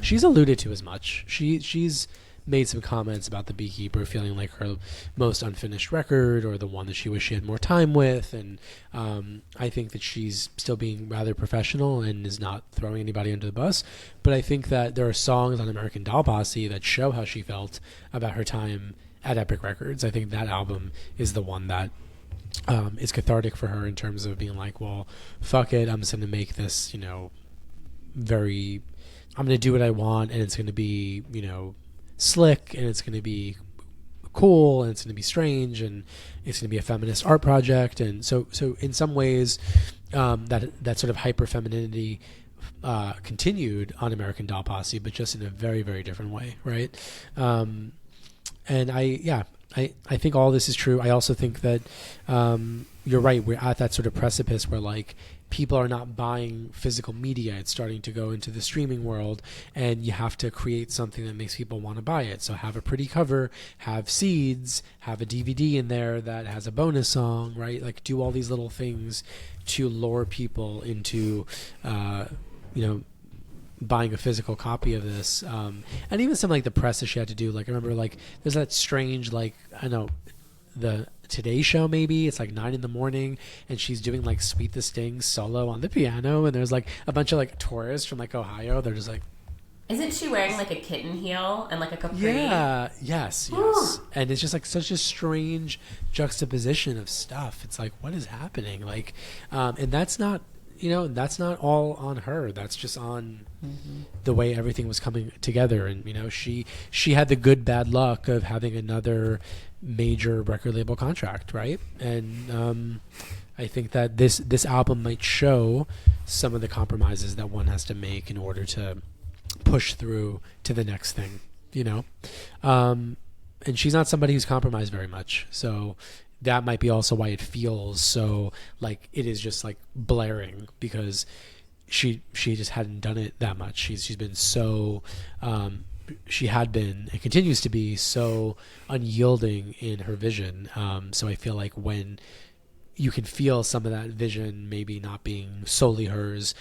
she's alluded to as much. She's made some comments about the Beekeeper feeling like her most unfinished record, or the one that she wished she had more time with. And I think that she's still being rather professional and is not throwing anybody under the bus. But I think that there are songs on American Doll Posse that show how she felt about her time at Epic Records. I think that album is the one that is cathartic for her in terms of being like, well, fuck it, I'm just going to make this, you know, I'm going to do what I want, and it's going to be, you know, slick, and it's going to be cool, and it's going to be strange, and it's going to be a feminist art project. And so in some ways, that sort of hyper femininity continued on American Doll Posse, but just in a very, very different way, right? And I think all this is true. I also think that you're right. We're at that sort of precipice where, like, people are not buying physical media. It's starting to go into the streaming world, and you have to create something that makes people want to buy it. So have a pretty cover, have seeds, have a DVD in there that has a bonus song, right? Like, do all these little things to lure people into, buying a physical copy of this. And even something like the press that she had to do. Like, I remember, like, there's that strange, like, I know, the Today Show, maybe it's like 9 a.m, and she's doing like Sweet the Sting solo on the piano, and there's like a bunch of like tourists from like Ohio. They're just like, isn't she wearing like a kitten heel and like a capri? Yeah, yes. And it's just like such a strange juxtaposition of stuff. It's like, what is happening? Like, and that's not, that's not all on her. That's just on the way everything was coming together. And, she had the good, bad luck of having another major record label contract, right? And I think that this album might show some of the compromises that one has to make in order to push through to the next thing, and she's not somebody who's compromised very much. So that might be also why it feels so like it is just like blaring, because she just hadn't done it that much. She's been so she had been and continues to be so unyielding in her vision. So I feel like when you can feel some of that vision maybe not being solely hers,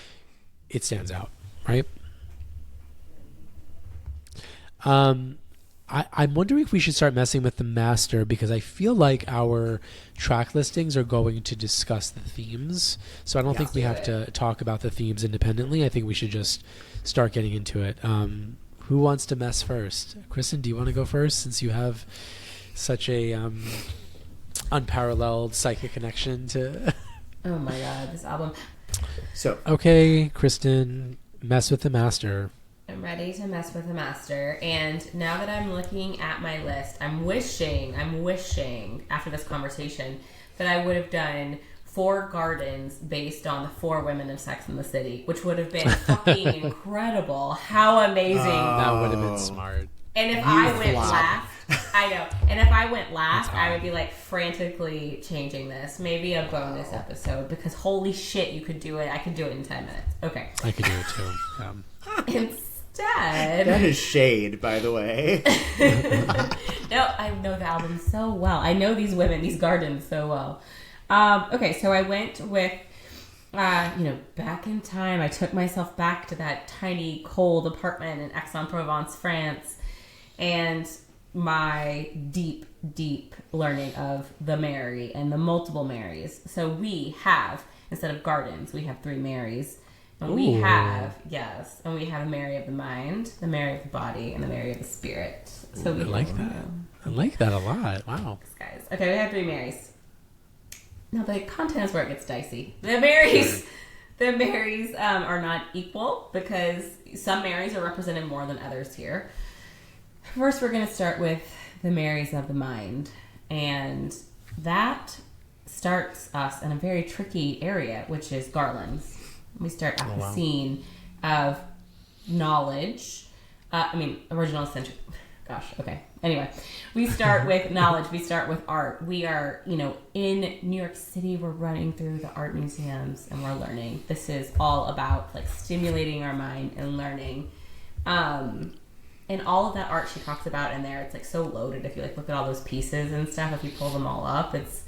it stands out, right? I'm wondering if we should start messing with the master, because I feel like our track listings are going to discuss the themes. So I don't think we have to talk about the themes independently. I think we should just start getting into it. Who wants to mess first? Kristen, do you want to go first, since you have such a unparalleled psychic connection to... Oh my God, this album. So okay, Kristen, mess with the master. I'm ready to mess with the master. And now that I'm looking at my list, I'm wishing after this conversation that I would have done 4 gardens based on the 4 women of Sex and the City, which would have been fucking incredible. How amazing. That would have been smart. And if I went last, I know. And if I went last, I would be like frantically changing this. Maybe a bonus episode, because holy shit, you could do it. I could do it in 10 minutes. Okay. I could do it too. Instead, that is shade, by the way. No, I know the album so well. I know these women, these gardens so well. Okay, so I went with, back in time. I took myself back to that tiny, cold apartment in Aix-en-Provence, France, and my deep, deep learning of the Mary and the multiple Marys. So we have, instead of gardens, we have 3 Marys. And we have a Mary of the mind, the Mary of the body, and the Mary of the spirit. So I like that. I like that a lot. Wow. Thanks, guys. Okay, we have 3 Marys. Now the content is where it gets dicey. The Marys are not equal, because some Marys are represented more than others here. First, we're going to start with the Marys of the mind, and that starts us in a very tricky area, which is garlands. We start at the scene of knowledge. Original Gosh, okay. Anyway, we start with knowledge. We start with art. We are, in New York City, we're running through the art museums and we're learning. This is all about like stimulating our mind and learning. And all of that art she talks about in there, it's like so loaded. If you like look at all those pieces and stuff, if you pull them all up, it's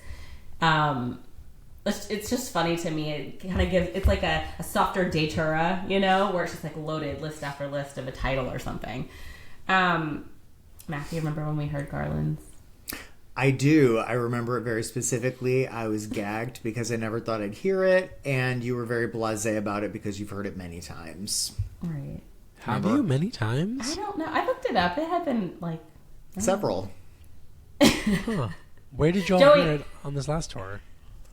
just funny to me. It kind of gives, it's like a softer datura, where it's just like loaded list after list of a title or something. Matthew, remember when we heard Garlands? I do. I remember it very specifically. I was gagged because I never thought I'd hear it, and you were very blasé about it because you've heard it many times. Right. Have you many times? I don't know. I looked it up. It had been like... Several. Huh. Where did y'all hear it on this last tour?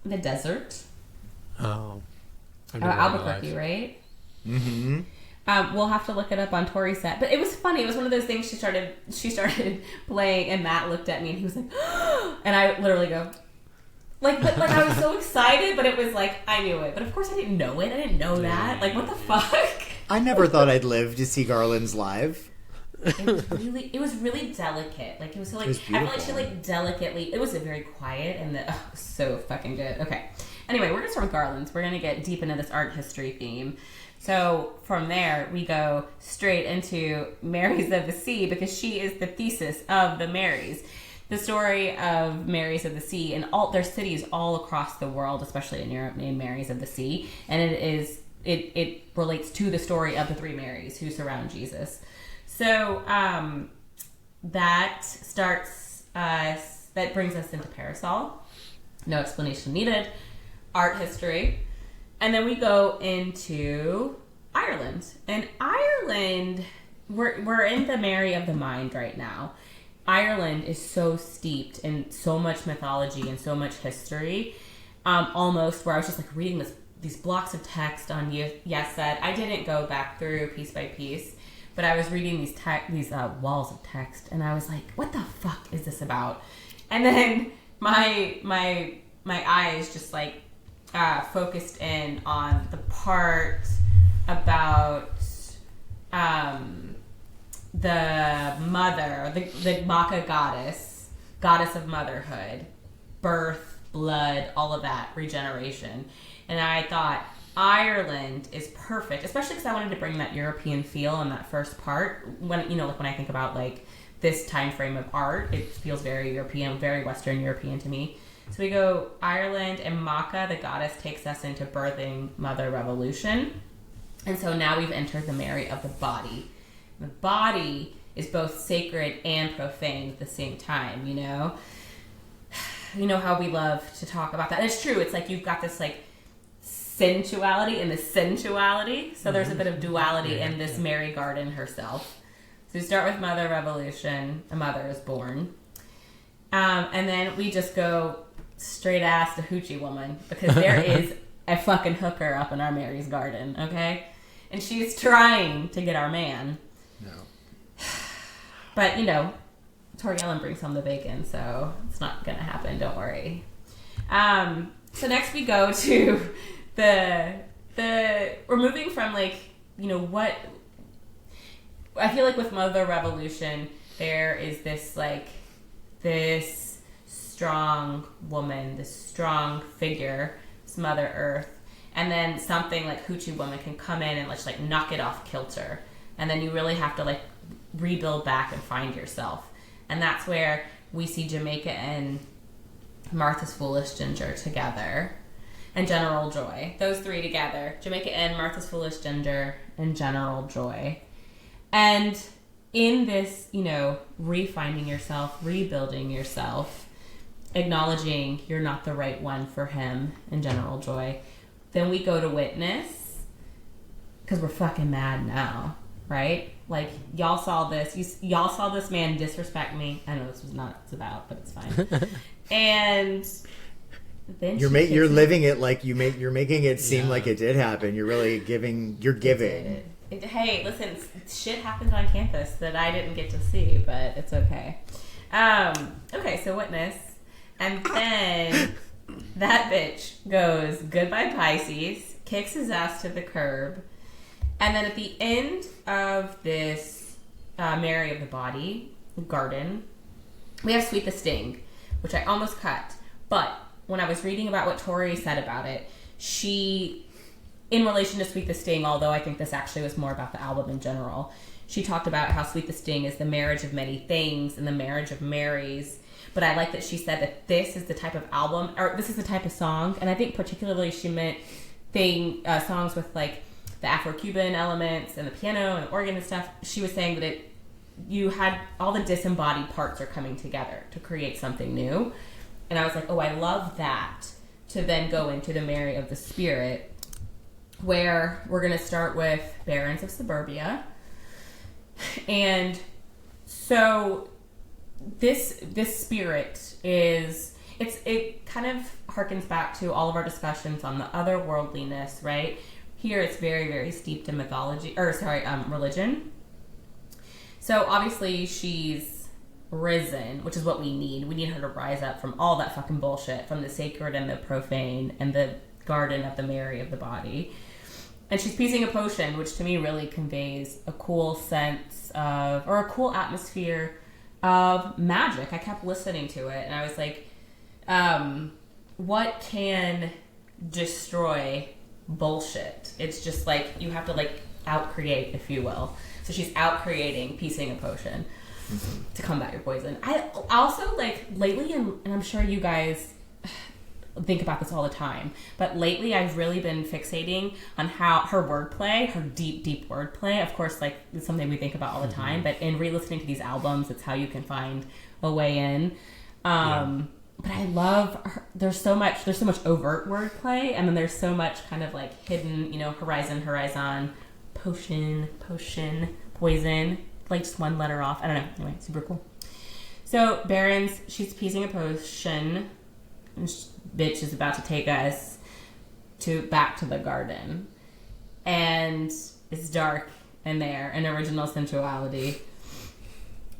The desert. Oh. Albuquerque, right? Mm-hmm. We'll have to look it up on Tori's set. But it was funny. It was one of those things she started playing, and Matt looked at me, and he was like, and I literally go, but I was so excited, but it was like, I knew it. But of course I didn't know it. I didn't know that. Like, what the fuck? I never thought I'd live to see Garlands live. It was really delicate. Like, it was so, like, I feel like she, like, delicately, it was very quiet, and so fucking good. Okay. Anyway, we're going to start with Garlands. We're going to get deep into this art history theme. So from there, we go straight into Marys of the Sea, because she is the thesis of the Marys. The story of Marys of the Sea, and all their cities all across the world, especially in Europe, named Marys of the Sea. And it relates to the story of the three Marys who surround Jesus. So that brings us into Parasol. No explanation needed. Art history. And then we go into Ireland. And Ireland, we're in the Mary of the Mind right now. Ireland is so steeped in so much mythology and so much history, almost where I was just like reading these blocks of text on Yes Said. I didn't go back through piece by piece, but I was reading these walls of text, and I was like, what the fuck is this about? And then my eyes just like focused in on the part about the mother, the Maka goddess of motherhood, birth, blood, all of that, regeneration. And I thought Ireland is perfect, especially because I wanted to bring that European feel in that first part. When when I think about like this time frame of art, it feels very European, very Western European to me. So we go Ireland, and Maka, the goddess, takes us into birthing mother revolution. And so now we've entered the Mary of the body. The body is both sacred and profane at the same time, You know how we love to talk about that. And it's true. It's like you've got this like sensuality and the sensuality. So there's a bit of duality in this Mary Garden herself. So we start with mother revolution. A mother is born. And then we just go straight ass to Hoochie Woman, because there is a fucking hooker up in our Mary's garden, okay? And she's trying to get our man. No. But, Tori Ellen brings home the bacon, so it's not going to happen, don't worry. So next we go to we're moving from like, what, I feel like with Mother Revolution, there is this strong woman, this strong figure, this Mother Earth, and then something like Hoochie Woman can come in and just like knock it off kilter, and then you really have to like rebuild back and find yourself. And that's where we see Jamaica and Martha's Foolish Ginger together, and General Joy. Those three together, Jamaica and Martha's Foolish Ginger and General Joy. And in this, refinding yourself, rebuilding yourself, acknowledging you're not the right one for him in General Joy, then we go to Witness, because we're fucking mad now, right? Like, y'all saw this. Y'all saw this man disrespect me. I know this was not what it's about, but it's fine. And then you're living it like you're making it seem like it did happen. You're really giving. You're giving. Hey, listen, shit happened on campus that I didn't get to see, but it's okay. Okay, so Witness. And then that bitch goes, goodbye Pisces, kicks his ass to the curb. And then at the end of this Mary of the Body, Garden. We have Sweet the Sting, which I almost cut. But when I was reading about what Tori said about it, she, in relation to Sweet the Sting, although I think this actually was more about the album in general, she talked about how Sweet the Sting is the marriage of many things and the marriage of Marys. But I like that she said that this is the type of album, or this is the type of song, and I think particularly she meant songs with like the Afro-Cuban elements and the piano and the organ and stuff. She was saying that you had all the disembodied parts are coming together to create something new. And I was like, oh, I love that. To then go into the Mary of the Spirit, where we're going to start with Barons of Suburbia. And so this spirit is, it kind of harkens back to all of our discussions on the otherworldliness, right? Here it's very, very steeped in religion. So obviously she's risen, which is what we need. We need her to rise up from all that fucking bullshit, from the sacred and the profane and the garden of the Mary of the body. And she's piecing a potion, which to me really conveys a cool sense of, or a cool atmosphere of magic. I kept listening to it and I was like, what can destroy bullshit? It's just like, you have to like out-create, if you will. So she's out-creating, piecing a potion to combat your poison. I also, like, lately, and I'm sure you guys think about this all the time, but lately I've really been fixating on how her wordplay, her deep, deep wordplay, of course, like, it's something we think about all the time, but in re-listening to these albums, it's how you can find a way in. But I love her. There's so much overt wordplay, and then there's so much kind of like hidden, horizon, potion, poison, like just one letter off. I don't know. Anyway, super cool. So Barons, she's piecing a potion, and bitch is about to take us back to the garden, and it's dark in there, an original sensuality.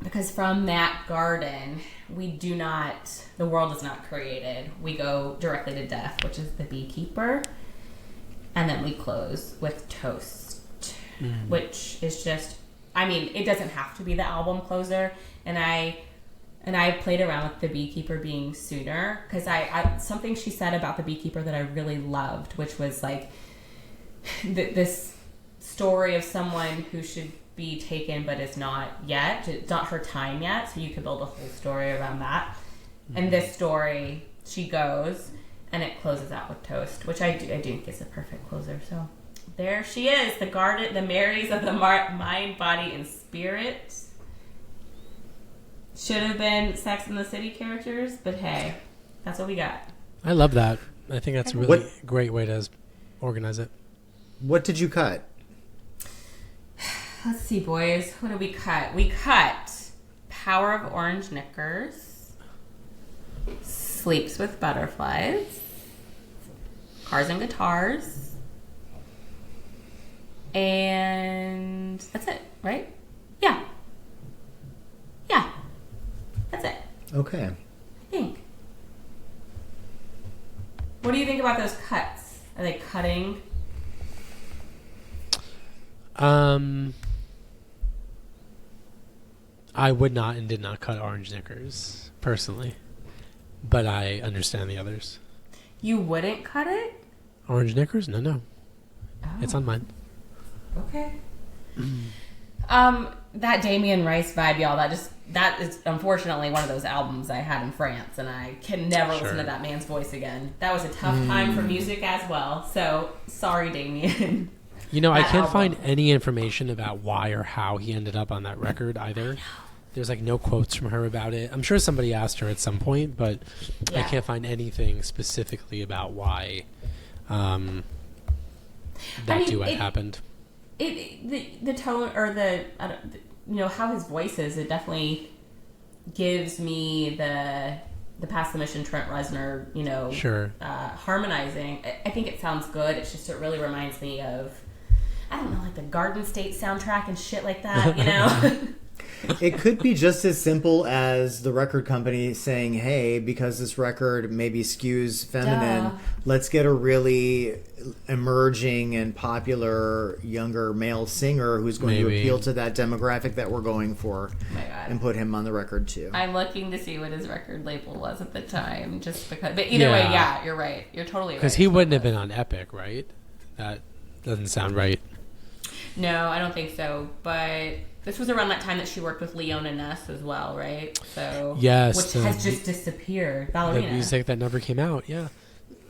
Because from that garden, the world is not created. We go directly to death, which is the Beekeeper. And then we close with Toast, which is just, it doesn't have to be the album closer. And I played around with the Beekeeper being sooner, because I something she said about the Beekeeper that I really loved, which was like this story of someone who should be taken but is not yet. It's not her time yet, so you could build a whole story around that. And this story, she goes and it closes out with Toast, which I do think is a perfect closer. So there she is, the garden, the Marys of the mind, body, and spirit. Should have been Sex and the City characters, but hey, that's what we got. I love that. I think that's a really great way to organize it. What did you cut? Let's see, boys. What did we cut? We cut Power of Orange Knickers, Sleeps with Butterflies, Cars and Guitars, and that's it, right? Yeah. That's it. Okay. I think. What do you think about those cuts? Are they cutting? I would not and did not cut Orange Knickers, personally. But I understand the others. You wouldn't cut it? Orange Knickers? No. Oh. It's on mine. Okay. That Damien Rice vibe, y'all, that is unfortunately one of those albums I had in France, and I can never listen to that man's voice again. That was a tough time for music as well, so sorry, Damien. I can't find any information about why or how he ended up on that record either. There's like no quotes from her about it. I'm sure somebody asked her at some point, but I can't find anything specifically about why that duet happened. The tone, or how his voice is, it definitely gives me the Pass the Mission Trent Reznor, harmonizing. I think it sounds good. It's just, it really reminds me of, I don't know, like the Garden State soundtrack and shit like that, It could be just as simple as the record company saying, hey, because this record maybe skews feminine, Duh. let's get a really emerging and popular younger male singer who's going to Maybe. appeal to that demographic that we're going for Oh my God. and put him on the record too. I'm looking to see what his record label was at the time, just because. But either way, yeah, you're right. You're totally right. Because he wouldn't have been on Epic, right? That doesn't sound right. No, I don't think so. But this was around that time that she worked with Leona Ness as well, right? So Yes, which has just disappeared. The Ballerina. music that never came out, yeah.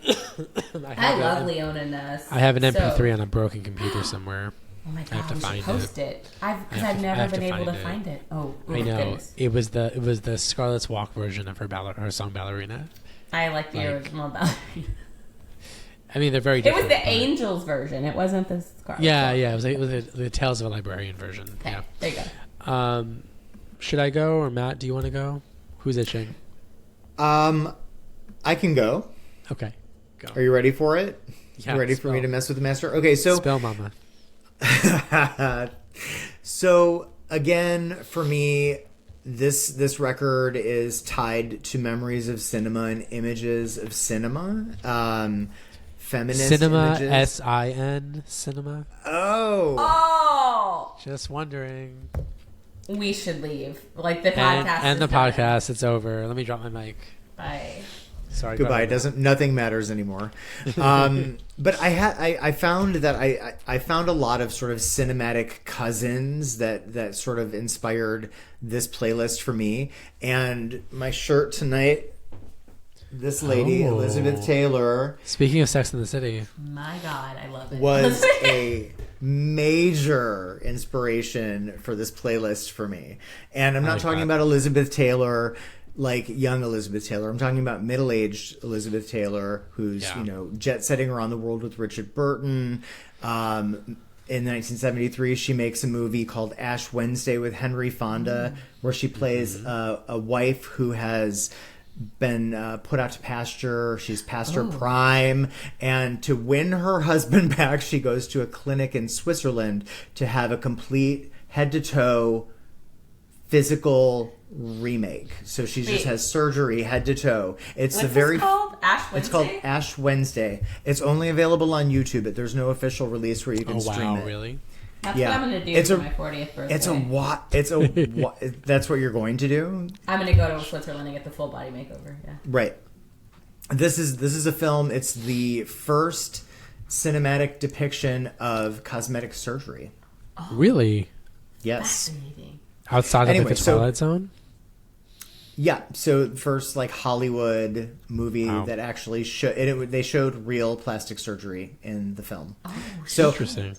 I love Leona Ness. I have an MP3 on a broken computer somewhere. Oh my I have God, to we should find post it. Because I've I never have been to able to find find it. Oh, I know goodness. it was the Scarlet's Walk version of her song Ballerina. I like the original Ballerina. I mean, they're very It different. was the Angels version. It wasn't the Scarlet. Yeah, it was the Tales of a Librarian version. Okay, Yeah. there you go. Should I go or Matt? Do you want to go? Who's itching? I can go. Okay, go. Are you ready for it? Yeah, You ready for me spell. to mess with the master? Okay, so Spell Mama. so again, for me, this record is tied to memories of cinema and images of cinema. Feminist Cinema, images. S-I-N, cinema. Oh! Just wondering. We should leave. Like, the podcast And the is done. podcast, it's over. Let me drop my mic. Bye. Sorry. go Goodbye. ahead. Nothing matters anymore. But I found that I found a lot of sort of cinematic cousins that sort of inspired this playlist for me. And my shirt tonight, this lady, Oh. Elizabeth Taylor, Speaking of Sex in the City. My God, I love it. was a major inspiration for this playlist for me. And I'm not like talking that. about Elizabeth Taylor like young Elizabeth Taylor. I'm talking about middle-aged Elizabeth Taylor, who's, Yeah. jet-setting around the world with Richard Burton. In 1973, she makes a movie called Ash Wednesday with Henry Fonda, where she plays a wife who has been put out to pasture. She's past her prime, and to win her husband back, she goes to a clinic in Switzerland to have a complete head-to-toe physical remake. So she just Wait. has surgery head to toe. It's What's the very this called? Ash Wednesday? It's called Ash Wednesday. It's only available on YouTube, but there's no official release where you can Oh, stream wow, it. really? That's Yeah. what I'm going to do It's for a- my 40th birthday. That's what you're going to do? I'm going to go to Switzerland and get the full body makeover. Yeah. Right. This is a film. It's the first cinematic depiction of cosmetic surgery. Really? Yes. Fascinating. Outside of Anyway, like the so- Twilight Zone? Yeah, so first like Hollywood movie Wow. that actually they showed real plastic surgery in the film. Oh, So Interesting.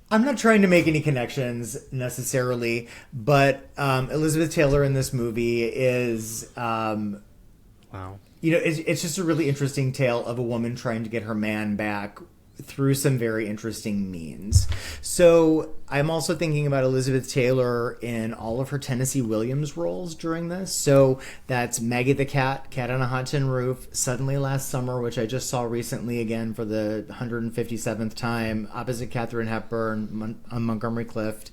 I'm not trying to make any connections necessarily, but Elizabeth Taylor in this movie is, Wow. it's just a really interesting tale of a woman trying to get her man back through some very interesting means. So I'm also thinking about Elizabeth Taylor in all of her Tennessee Williams roles during this. So that's Maggie the Cat, Cat on a Hot Tin Roof, Suddenly Last Summer, which I just saw recently again for the 157th time, opposite Katharine Hepburn on Montgomery Clift.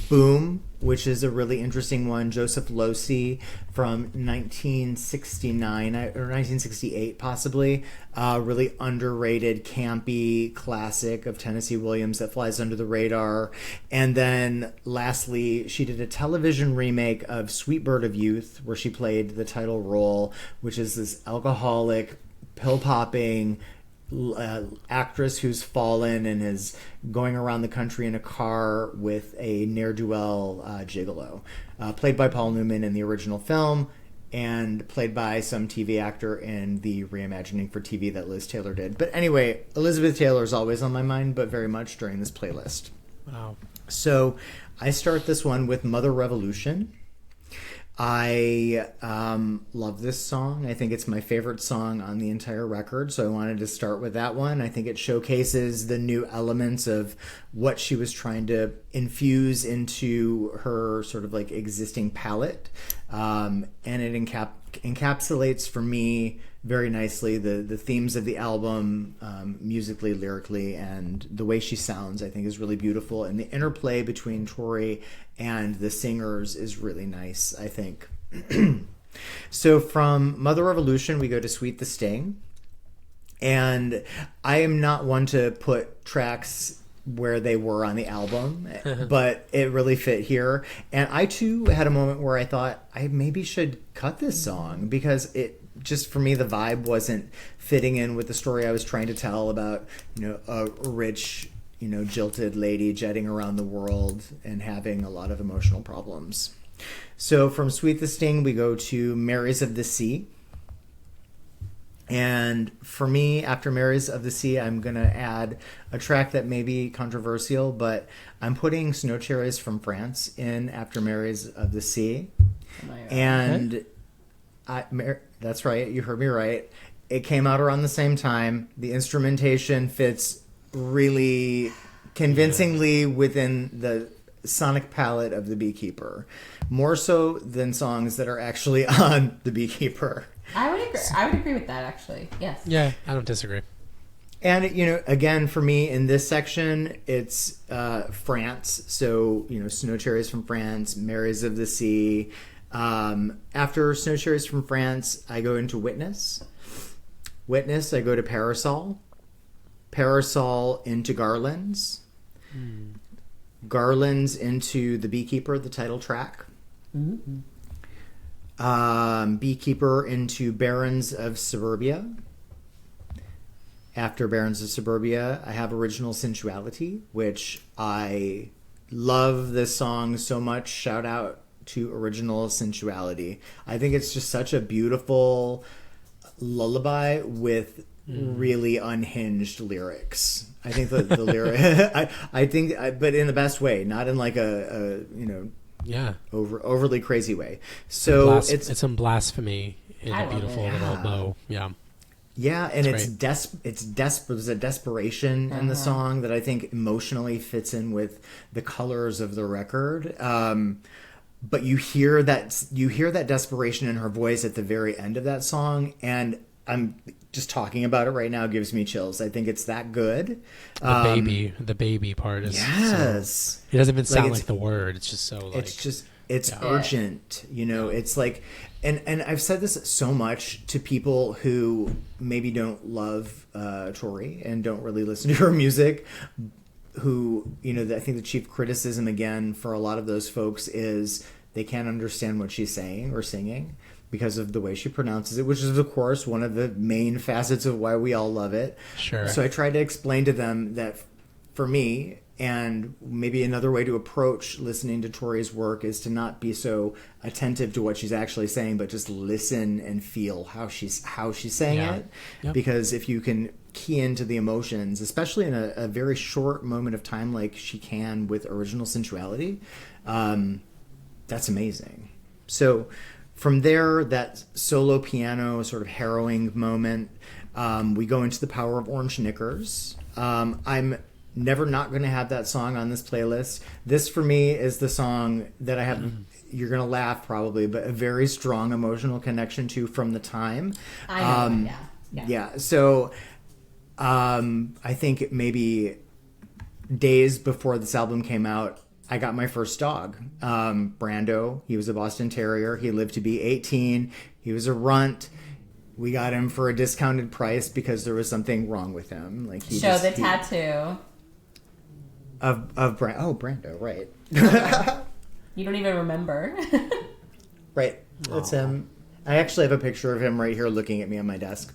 Boom, which is a really interesting one. Joseph Losey from 1969 or 1968, possibly. Really underrated, campy classic of Tennessee Williams that flies under the radar. And then lastly, she did a television remake of Sweet Bird of Youth, where she played the title role, which is this alcoholic, pill-popping actress who's fallen and is going around the country in a car with a ne'er-do-well gigolo, played by Paul Newman in the original film and played by some TV actor in the reimagining for TV that Liz Taylor did. But anyway, Elizabeth Taylor is always on my mind, but very much during this playlist. Wow. So I start this one with Mother Revolution. I love this song. I think it's my favorite song on the entire record, so I wanted to start with that one. I think it showcases the new elements of what she was trying to infuse into her sort of like existing palette, and it encapsulates for me very nicely the themes of the album, musically, lyrically, and the way she sounds, I think, is really beautiful. And the interplay between Tori and the singers is really nice, I think. So from Mother Revolution, we go to Sweet the Sting. And I am not one to put tracks where they were on the album, but it really fit here. And I too had a moment where I thought I maybe should cut this song because it just, for me, the vibe wasn't fitting in with the story I was trying to tell about, a rich, jilted lady jetting around the world and having a lot of emotional problems. So from Sweet the Sting, we go to Marys of the Sea. And for me, after Marys of the Sea, I'm going to add a track that may be controversial, but I'm putting Snow Cherries from France in after Marys of the Sea. And that's right, you heard me right. It came out around the same time. The instrumentation fits really convincingly within the sonic palette of the Beekeeper, more so than songs that are actually on the Beekeeper. I would agree with that, actually. Yes. Yeah, I don't disagree. And, again, for me, in this section, it's France. So, Snow Cherries from France, Marys of the Sea. After Snow Cherries from France, I go into Witness. Witness, I go to Parasol. Parasol into Garlands. Garlands into the Beekeeper, the title track. Mm-hmm. Beekeeper into Barons of Suburbia. After Barons of Suburbia, I have Original Sensuality, which I love this song so much. Shout out to Original Sensuality. I think it's just such a beautiful lullaby with really unhinged lyrics. I think the lyric, I think, but in the best way, not in like a overly crazy way. So it's some blasphemy in a beautiful little bow. Yeah, and there's a desperation in the song that I think emotionally fits in with the colors of the record. But you hear that desperation in her voice at the very end of that song, and I'm just talking about it right now gives me chills. I think it's that good. The baby part is so, it doesn't even sound like the word. It's just so like it's urgent. It's like, and I've said this so much to people who maybe don't love Tori and don't really listen to her music. Who, I think the chief criticism again for a lot of those folks is they can't understand what she's saying or singing because of the way she pronounces it, which is, of course, one of the main facets of why we all love it. Sure. So I tried to explain to them that for me, and maybe another way to approach listening to Tori's work is to not be so attentive to what she's actually saying, but just listen and feel how she's saying it. Yep. Because if you can key into the emotions, especially in a very short moment of time like she can with Original Sensuality, that's amazing. So from there, that solo piano sort of harrowing moment, we go into The Power of Orange Knickers. I'm never not going to have that song on this playlist. This, for me, is the song that I have, you're going to laugh probably, but a very strong emotional connection to from the time. I know, yeah. So I think maybe days before this album came out, I got my first dog, Brando. He was a Boston Terrier. He lived to be 18. He was a runt. We got him for a discounted price because there was something wrong with him. Like tattoo of Brando, right? You don't even remember, right? That's him. I actually have a picture of him right here looking at me on my desk.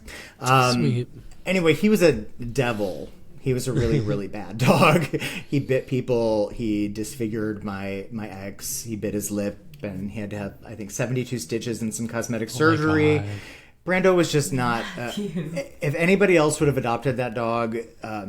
Sweet. Anyway, he was a devil. He was a really, really bad dog. He bit people. He disfigured my ex. He bit his lip, and he had to have, I think, 72 stitches and some cosmetic surgery. Brando was just not... if anybody else would have adopted that dog,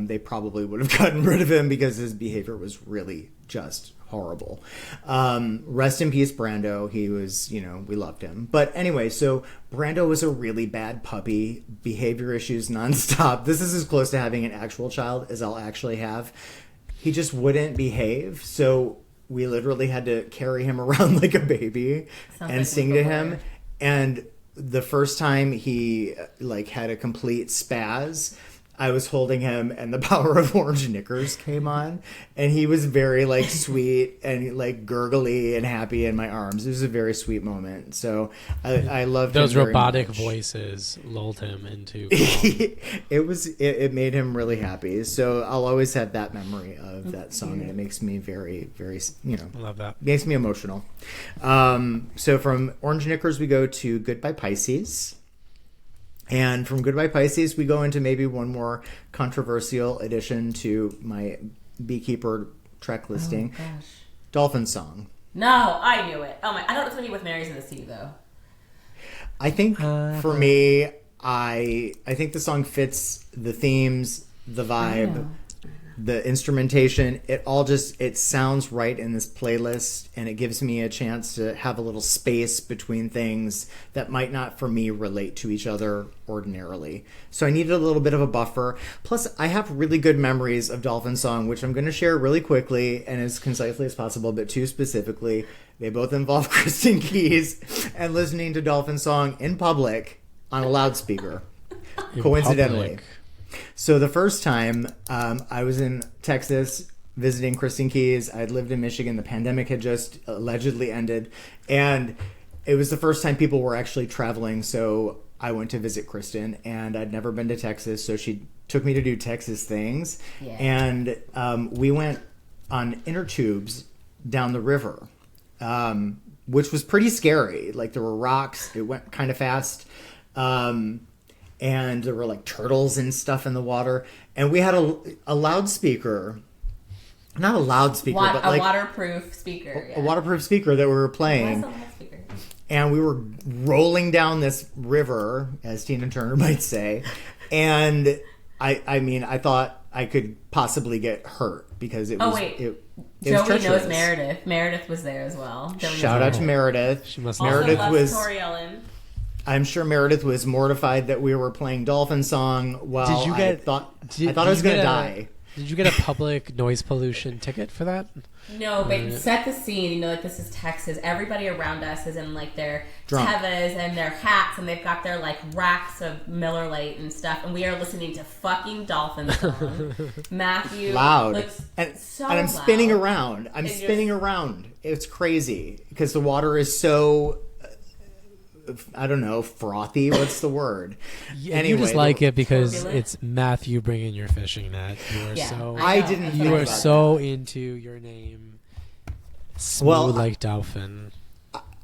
they probably would have gotten rid of him because his behavior was really just horrible. Rest in peace, Brando. He was, we loved him. But anyway, so Brando was a really bad puppy. Behavior issues nonstop. This is as close to having an actual child as I'll actually have. He just wouldn't behave. So we literally had to carry him around like a baby and sing to him. And the first time he like had a complete spaz, I was holding him and the Power of Orange Knickers came on, and he was very like sweet and like gurgly and happy in my arms. It was a very sweet moment. So I loved those him very robotic much. Voices lulled him into. It made him really happy. So I'll always have that memory of that song, and it makes me very, very, Love that. makes me emotional. So from Orange Knickers, we go to Goodbye Pisces. And from Goodbye Pisces, we go into maybe one more controversial addition to my Beekeeper track listing. Oh, gosh. Dolphin Song. No, I knew it. Oh my! I know it's gonna be with Mary's in the Sea though. I think for me, I think the song fits the themes, the vibe, the instrumentation. It sounds right in this playlist, and it gives me a chance to have a little space between things that might not, for me, relate to each other ordinarily. So I needed a little bit of a buffer. Plus, I have really good memories of Dolphin Song, which I'm going to share really quickly and as concisely as possible, but too specifically. They both involve Kristen Keys and listening to Dolphin Song in public on a loudspeaker, coincidentally. Public. So the first time I was in Texas visiting Kristen Keys, I'd lived in Michigan. The pandemic had just allegedly ended. And it was the first time people were actually traveling. So I went to visit Kristen, and I'd never been to Texas. So she took me to do Texas things. Yeah. And we went on inner tubes down the river, which was pretty scary. Like there were rocks. It went kind of fast. And there were like turtles and stuff in the water. And we had a loudspeaker, not a loudspeaker, but like waterproof speaker. Yeah. a waterproof speaker that we were playing. Why is it a loudspeaker? And we were rolling down this river, as Tina Turner might say. And I mean, I thought I could possibly get hurt because it was. Oh wait, it Joey was treacherous. knows Meredith. Meredith was there as well. Joey Shout out to Meredith. She must Also Meredith loves was. Tori Ellen. I'm sure Meredith was mortified that we were playing Dolphin Song while I thought I was going to die. Did you get a public noise pollution ticket for that? No, but set the scene. You know, like this is Texas. Everybody around us is in like their Drunk. Tevas and their hats, and they've got their like racks of Miller Lite and stuff. And we are listening to fucking Dolphin Song. Matthew Loud. looks And so I'm loud. spinning around. I'm And spinning around. It's crazy because the water is so, I don't know, frothy. What's the word? You just like it because turbulent. it's Matthew bringing your fishing net. You are Yeah, so I know. didn't That's think you what are I about thought. so into your name. Smooth Well, like dolphin.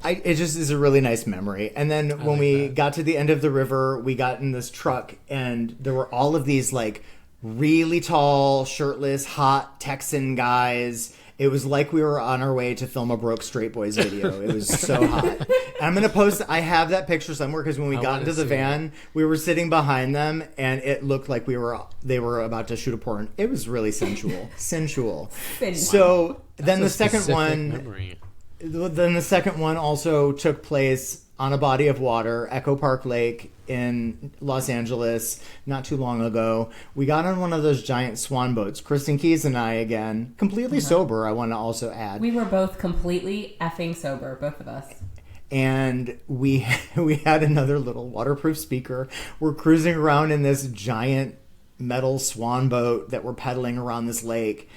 It just is a really nice memory. And then when like we that. got to the end of the river, we got in this truck, and there were all of these like really tall, shirtless, hot Texan guys. It was like we were on our way to film a Broke Straight Boys video. It was so hot. And I'm going to post, I have that picture somewhere because when we got wanna into the see van, we were sitting behind them and it looked like they were about to shoot a porn. It was really sensual. Sensual. So then the That's a second specific one, memory. then the second one also took place on a body of water, Echo Park Lake in Los Angeles, not too long ago. We got on one of those giant swan boats. Kristen Keys and I, again, completely sober, I want to also add. We were both completely effing sober, both of us. And we had another little waterproof speaker. We're cruising around in this giant metal swan boat that we're pedaling around this lake.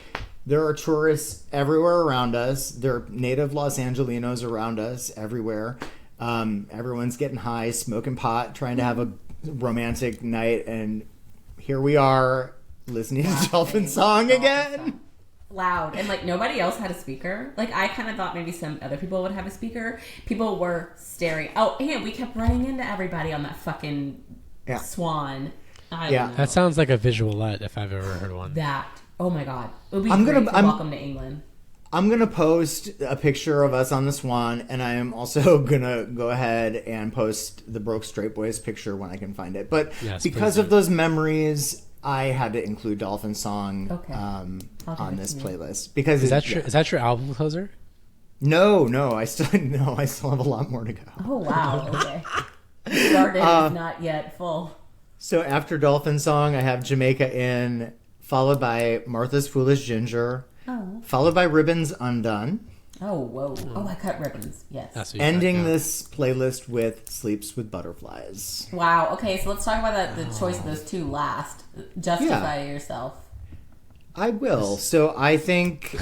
There are tourists everywhere around us. There are native Los Angelinos around us everywhere. Everyone's getting high, smoking pot, trying to have a romantic night, and here we are listening to Dolphin Song again. Loud. And like nobody else had a speaker. Like I kind of thought maybe some other people would have a speaker. People were staring. Oh, and we kept running into everybody on that fucking swan. I don't know. That sounds like a visualette if I've ever heard one. That. Oh my god. It would be I'm great gonna- for I'm- Welcome to England. I'm going to post a picture of us on the Swan, and I am also going to go ahead and post the Broke Straight Boys picture when I can find it. But Yes, because please of do. those memories, I had to include Dolphin Song Okay. on give it this to you. playlist. Because Is that your album closer? No, I still have a lot more to go. Oh wow. Okay. Started is not yet full. So after Dolphin Song, I have Jamaica Inn, followed by Martha's Foolish Ginger, Oh. followed by Ribbons Undone. Oh, whoa. Oh, I cut ribbons. Yes. That's what you Ending got, yeah. this playlist with Sleeps with Butterflies. Wow. Okay, so let's talk about the choice of those two last. Justify yourself. I will. So I think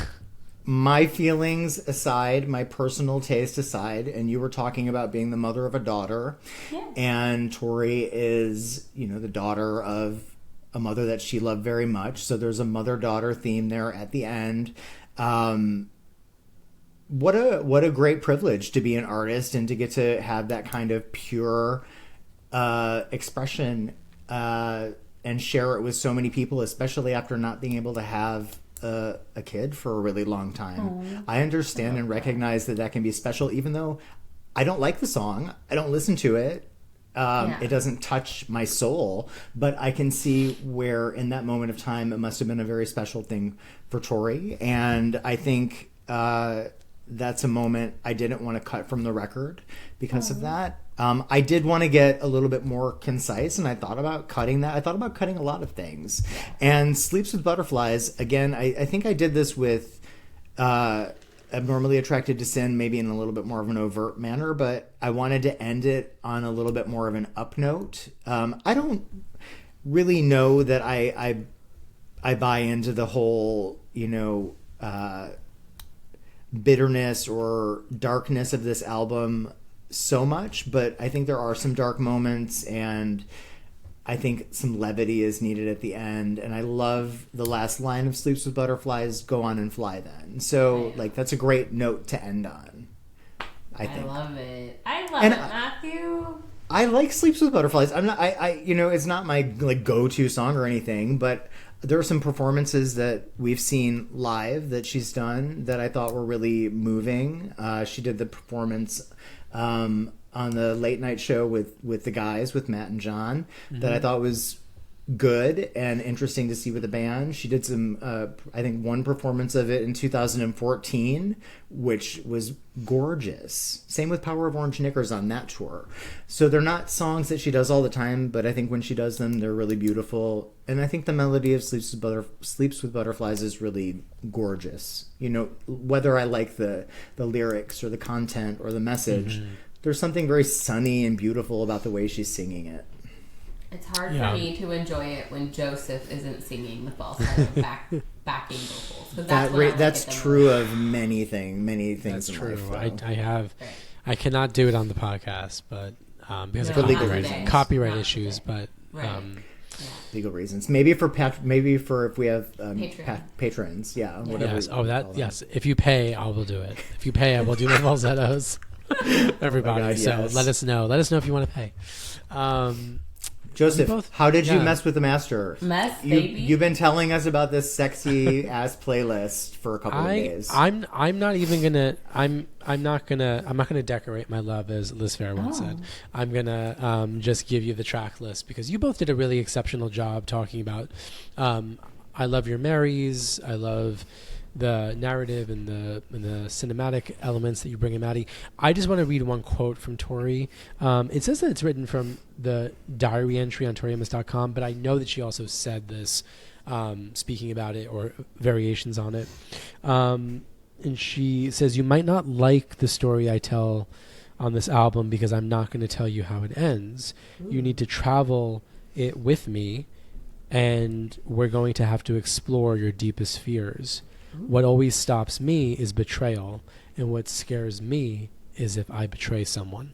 my feelings aside, my personal taste aside, and you were talking about being the mother of a daughter. Yeah. And Tori is, the daughter of a mother that she loved very much. So there's a mother-daughter theme there at the end. What a great privilege to be an artist and to get to have that kind of pure expression and share it with so many people, especially after not being able to have a kid for a really long time. I understand and recognize that can be special, even though I don't like the song. I don't listen to it. It doesn't touch my soul, but I can see where in that moment of time it must have been a very special thing for Tori. And I think that's a moment I didn't want to cut from the record because of that. I did want to get a little bit more concise, and I thought about cutting that. I thought about cutting a lot of things. And Sleeps with Butterflies, again, I think I did this with Abnormally Attracted to Sin, maybe in a little bit more of an overt manner, but I wanted to end it on a little bit more of an up note. I don't really know that I buy into the whole, bitterness or darkness of this album so much, but I think there are some dark moments, and I think some levity is needed at the end. And I love the last line of Sleeps with Butterflies, "Go on and fly then." So that's a great note to end on, I think. I love it, Matthew. I like Sleeps with Butterflies. I'm not, it's not my go-to song or anything, but there are some performances that we've seen live that she's done that I thought were really moving. She did the performance on the late night show with the guys, with Matt and John, that I thought was good and interesting to see with the band. She did some, I think, one performance of it in 2014, which was gorgeous. Same with Power of Orange Knickers on that tour. So they're not songs that she does all the time, but I think when she does them, they're really beautiful. And I think the melody of Sleeps with Butterflies is really gorgeous. Whether I like the lyrics or the content or the message, there's something very sunny and beautiful about the way she's singing it. It's hard for me to enjoy it when Joseph isn't singing the falsetto backing vocals. That's true of many things. That's in true. Life, I cannot do it on the podcast, but because of copyright issues. But legal reasons. Maybe for if we have patrons. Yeah. Whatever. Yes. Yes. If you pay, I will do it. If you pay, I will do the falsettos. Everybody. God, so yes. let us know. Let us know if you want to pay. Joseph, how did you mess with the master? Baby. You've been telling us about this sexy ass playlist for a couple of days. I'm not gonna decorate my love, as Liz Fair once said. I'm gonna just give you the track list because you both did a really exceptional job talking about. I love your Marys. I love the narrative and the cinematic elements that you bring in, Maddie. I just want to read one quote from Tori. It says that it's written from the diary entry on toriamos.com, but I know that she also said this, speaking about it or variations on it. And she says, "You might not like the story I tell on this album because I'm not going to tell you how it ends. You need to travel it with me, and we're going to have to explore your deepest fears. What always stops me is betrayal, and what scares me is if I betray someone."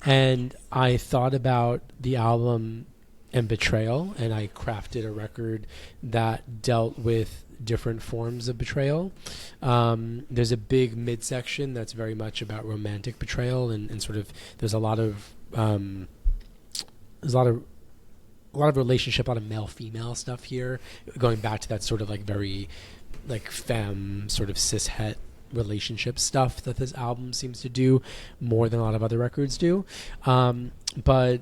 And I thought about the album and betrayal, and I crafted a record that dealt with different forms of betrayal. There's a big midsection that's very much about romantic betrayal, and sort of there's a lot of relationship, a lot of male-female stuff here, going back to that sort of very femme sort of cis-het relationship stuff that this album seems to do more than a lot of other records do. But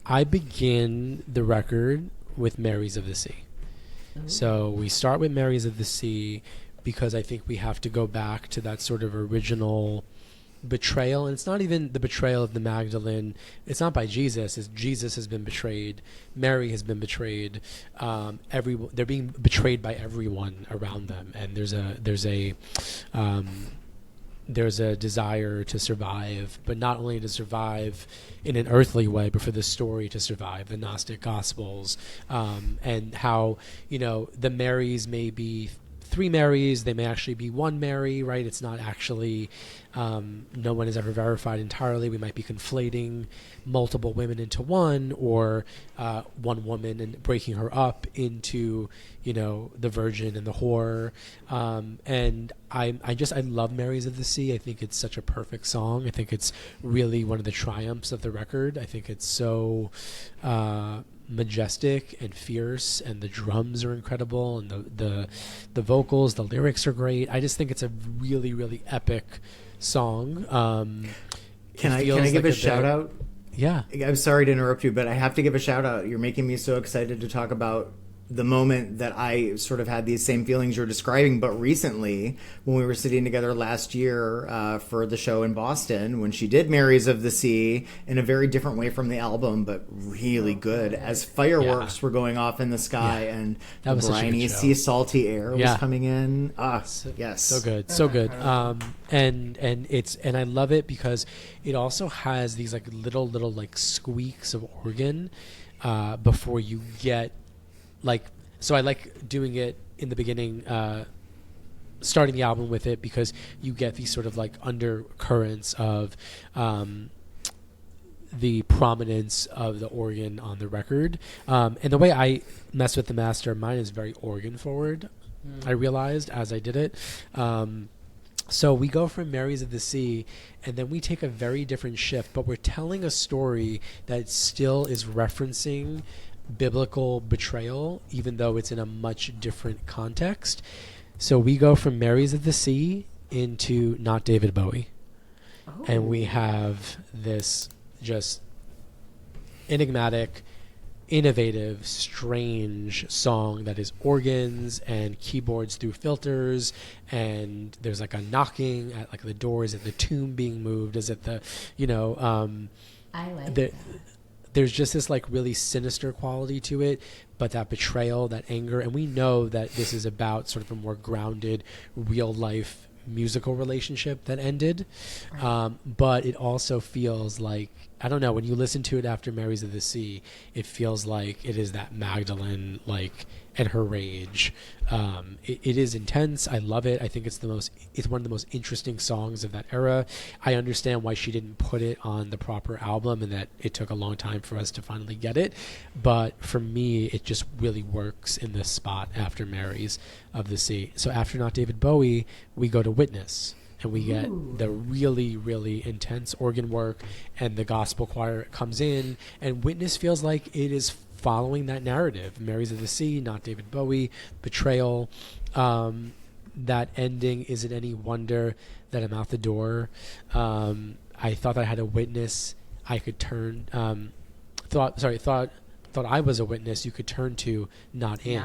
I begin the record with Marys of the Sea. So we start with Marys of the Sea because I think we have to go back to that sort of original betrayal. And it's not even the betrayal of the Magdalene. It's not by Jesus. It's Jesus has been betrayed. Mary has been betrayed. They're being betrayed by everyone around them. And there's a there's a desire to survive, but not only to survive in an earthly way, but for the story to survive, the Gnostic Gospels, and how, the Marys may be three Marys, they may actually be one Mary, right? It's not actually, no one has ever verified entirely. We might be conflating multiple women into one, or one woman and breaking her up into, the Virgin and the whore. And I love Marys of the Sea. I think it's such a perfect song. I think it's really one of the triumphs of the record. I think it's so majestic and fierce, and the drums are incredible, and the vocals, the lyrics are great. I just think it's a really, really epic song. Can I give a shout out? Yeah. I'm sorry to interrupt you, but I have to give a shout out. You're making me so excited to talk about the moment that I sort of had these same feelings you're describing, but recently when we were sitting together last year for the show in Boston, when she did Marys of the Sea in a very different way from the album, but really good, as fireworks were going off in the sky and that the briny, sea salty air was coming in. Yes. So good. So good. And I love it because it also has these like little like squeaks of organ before you get, so I like doing it in the beginning, starting the album with it, because you get these sort of like undercurrents of the prominence of the organ on the record. And the way I mess with the master, mine is very organ forward. I realized as I did it. So we go from Marys of the Sea, and then we take a very different shift, but we're telling a story that still is referencing biblical betrayal, even though it's in a much different context. So we go from Marys of the Sea into Not David Bowie. And we have this just enigmatic, innovative, strange song that is organs and keyboards through filters, and there's like a knocking at like the doors, at the tomb being moved, is it the, I like that. There's just this like really sinister quality to it, but that betrayal, that anger, and we know that this is about sort of a more grounded, real life musical relationship that ended. Right. But it also feels like, I don't know, when you listen to it after Marys of the Sea, it feels like it is that Magdalene, like, and her rage. It is intense. I love it. I think it's one of the most interesting songs of that era. I understand why she didn't put it on the proper album, and that it took a long time for us to finally get it. But for me, it just really works in this spot after Marys of the Sea. So after Not David Bowie, we go to Witness. And we get the really, really intense organ work, and the gospel choir comes in, and Witness feels like it is following that narrative. Marys of the Sea, Not David Bowie, betrayal. That ending, is it any wonder that I'm out the door? I thought that I had a witness I could turn. Thought I was a witness you could turn to, not in.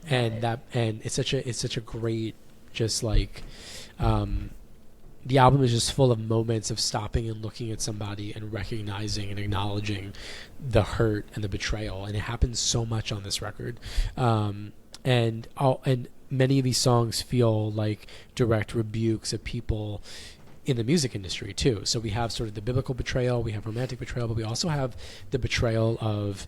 And it's such a great, just like. The album is just full of moments of stopping and looking at somebody and recognizing and acknowledging the hurt and the betrayal, and it happens so much on this record. And many of these songs feel like direct rebukes of people in the music industry too. So we have sort of the biblical betrayal, we have romantic betrayal, but we also have the betrayal of,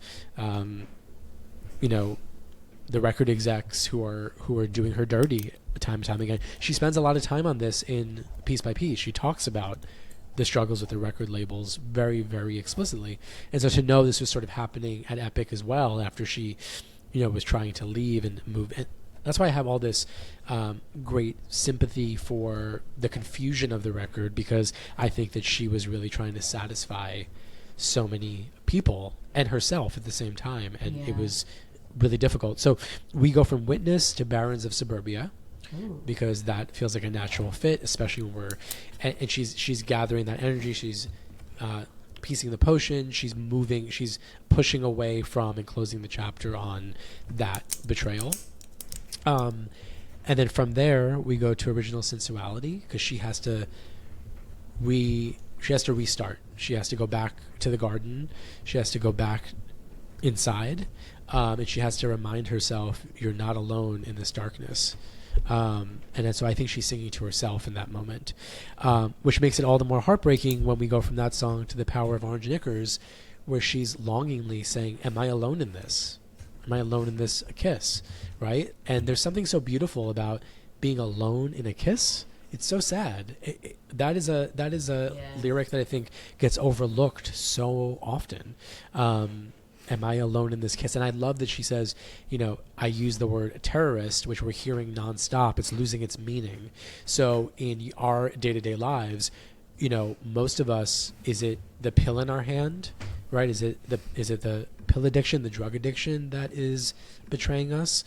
the record execs who are doing her dirty time and time again. She spends a lot of time on this in Piece by Piece. She talks about the struggles with the record labels very, very explicitly. And so to know this was sort of happening at Epic as well, after she, was trying to leave and move. And that's why I have all this great sympathy for the confusion of the record, because I think that she was really trying to satisfy so many people and herself at the same time. And it was really difficult. So we go from Witness to Barons of Suburbia. Because that feels like a natural fit, especially when and she's gathering that energy. She's piecing the potion. She's moving. She's pushing away from and closing the chapter on that betrayal. And then from there we go to Original Sensuality, because she has to restart. She has to go back to the garden. She has to go back inside, and she has to remind herself, you're not alone in this darkness. And so I think she's singing to herself in that moment, which makes it all the more heartbreaking when we go from that song to The Power of Orange Knickers, where she's longingly saying, am I alone in this? Am I alone in this kiss? Right? And there's something so beautiful about being alone in a kiss. It's so sad. That is a lyric that I think gets overlooked so often. Am I alone in this kiss? And I love that she says, I use the word terrorist, which we're hearing nonstop. It's losing its meaning. So in our day-to-day lives, most of us, is it the pill in our hand, right? Is it the pill addiction, the drug addiction that is betraying us?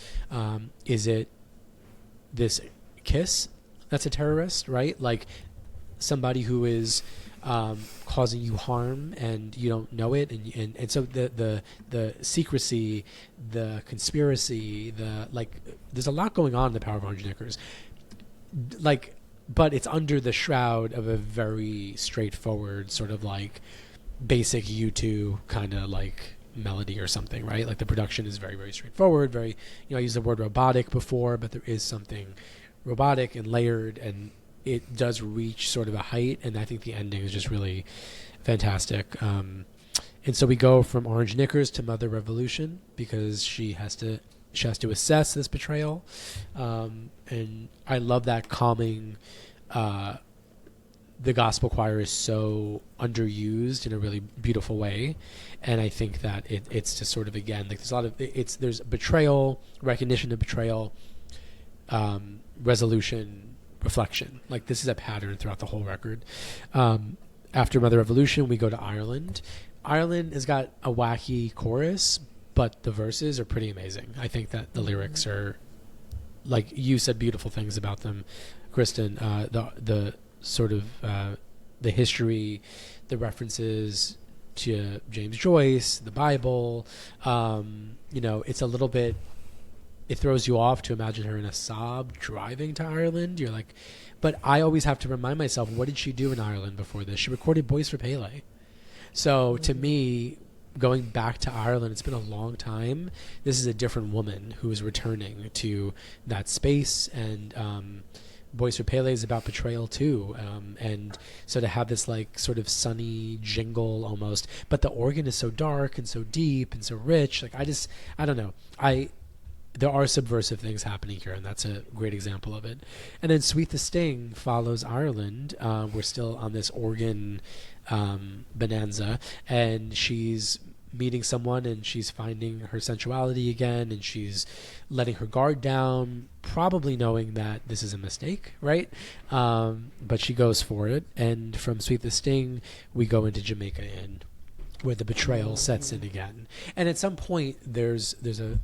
Is it this kiss that's a terrorist, right? Like somebody who is causing you harm and you don't know it, and so the secrecy, the conspiracy, there's a lot going on in The Power of Orange Knickers, but it's under the shroud of a very straightforward sort of like basic U2 kind of like melody or something, right? Like the production is very, very straightforward, very, I used the word robotic before, but there is something robotic and layered, and it does reach sort of a height, and I think the ending is just really fantastic. And so we go from Orange Knickers to Mother Revolution because she has to assess this betrayal, and I love that calming. The gospel choir is so underused in a really beautiful way, and I think that it's just sort of, again, like there's a lot of there's betrayal, recognition of betrayal, resolution, reflection. Like this is a pattern throughout the whole record. After Mother Revolution, we go to Ireland. Ireland has got a wacky chorus, but the verses are pretty amazing. I think that the lyrics are, like you said, beautiful things about them, Kristen. The sort of the history, the references to James Joyce, the Bible. It's a little bit. It throws you off to imagine her in a Saab driving to Ireland. You're like, but I always have to remind myself, what did she do in Ireland before this? She recorded Boys for Pele. So to me, going back to Ireland, it's been a long time. This is a different woman who is returning to that space, and Boys for Pele is about betrayal too. And so to have this like sort of sunny jingle almost, but the organ is so dark and so deep and so rich. Like I don't know. There are subversive things happening here, and that's a great example of it. And then Sweet the Sting follows Ireland. We're still on this organ bonanza, and she's meeting someone, and she's finding her sensuality again, and she's letting her guard down, probably knowing that this is a mistake, right? But she goes for it. And from Sweet the Sting, we go into Jamaica Inn, where the betrayal sets in again. And at some point, there's a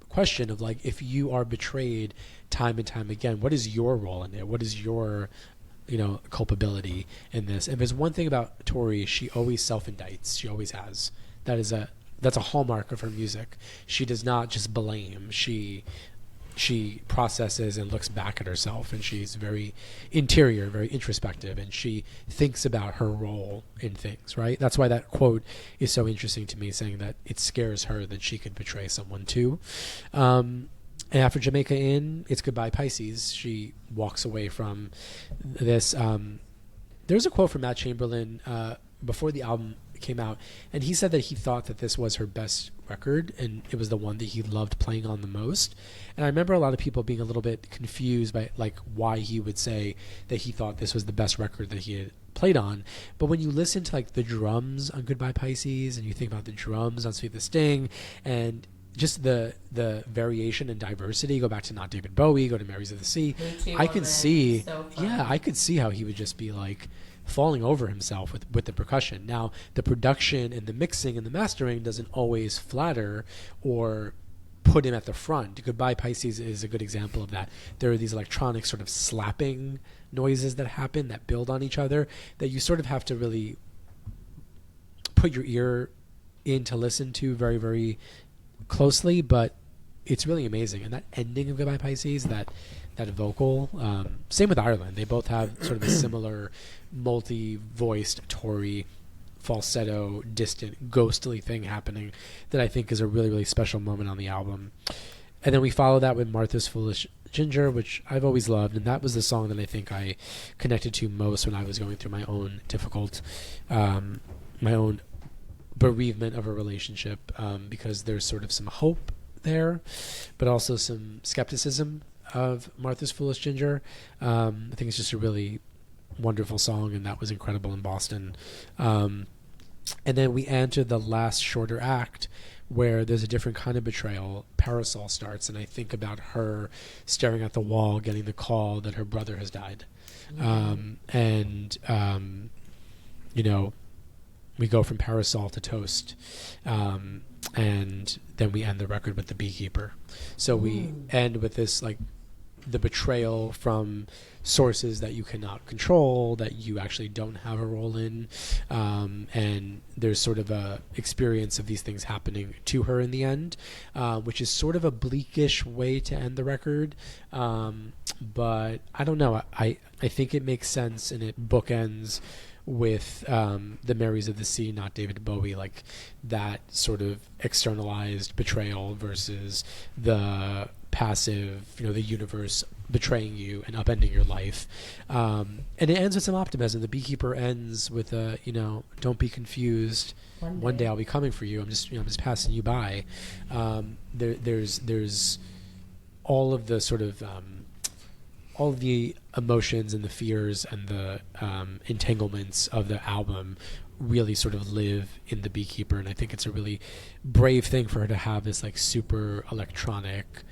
question of like, if you are betrayed time and time again, what is your role in it? What is your culpability in this? And there's one thing about Tori, she always self-indicts. She always has. That's a hallmark of her music. She does not just blame. She processes and looks back at herself, and she's very interior, very introspective, and she thinks about her role in things, right? That's why that quote is so interesting to me, saying that it scares her that she could betray someone too. And after Jamaica Inn, it's Goodbye Pisces. She walks away from this. There's a quote from Matt Chamberlain before the album came out, and he said that he thought that this was her best record, and it was the one that he loved playing on the most. And I remember a lot of people being a little bit confused by like why he would say that he thought this was the best record that he had played on. But when you listen to like the drums on Goodbye Pisces, and you think about the drums on Sweet the Sting, and just the variation and diversity, go back to Not David Bowie, go to Marys of the Sea, I could see, I could see how he would just be like falling over himself with the percussion. Now, the production and the mixing and the mastering doesn't always flatter or put him at the front. Goodbye Pisces is a good example of that. There are these electronic sort of slapping noises that happen that build on each other that you sort of have to really put your ear in to listen to very, very closely, but it's really amazing. And that ending of Goodbye Pisces, that vocal, same with Ireland. They both have sort of a similar multi-voiced Tori falsetto, distant, ghostly thing happening that I think is a really, really special moment on the album. And then we follow that with Martha's Foolish Ginger, which I've always loved, and that was the song that I think I connected to most when I was going through my own difficult, my own bereavement of a relationship, because there's sort of some hope there, but also some skepticism of Martha's Foolish Ginger. I think it's just a really wonderful song, and that was incredible in Boston. And then we enter the last shorter act where there's a different kind of betrayal. Parasol starts, and I think about her staring at the wall, getting the call that her brother has died. You know, we go from Parasol to Toast, and then we end the record with the Beekeeper. So we end with this, like, the betrayal from sources that you cannot control, that you actually don't have a role in, and there's sort of a experience of these things happening to her in the end, which is sort of a bleakish way to end the record, but I don't know, I think it makes sense, and it bookends with the Marys of the Sea, not David Bowie, like that sort of externalized betrayal versus the passive, you know, the universe betraying you and upending your life. And it ends with some optimism. The Beekeeper ends with a, you know, don't be confused. One day I'll be coming for you. I'm just passing you by. There's all of the sort of all of the emotions and the fears and the entanglements of the album really sort of live in the Beekeeper, and I think it's a really brave thing for her to have this like super electronic,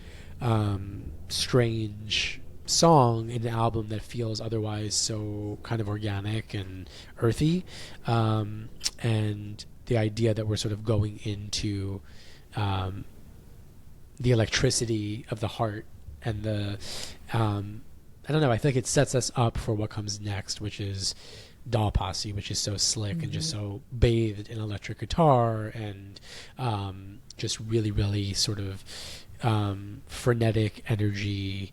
strange song in an album that feels otherwise so kind of organic and earthy, and the idea that we're sort of going into the electricity of the heart and the I don't know, I think it sets us up for what comes next, which is Doll Posse, which is so slick and just so bathed in electric guitar and just really, really sort of frenetic energy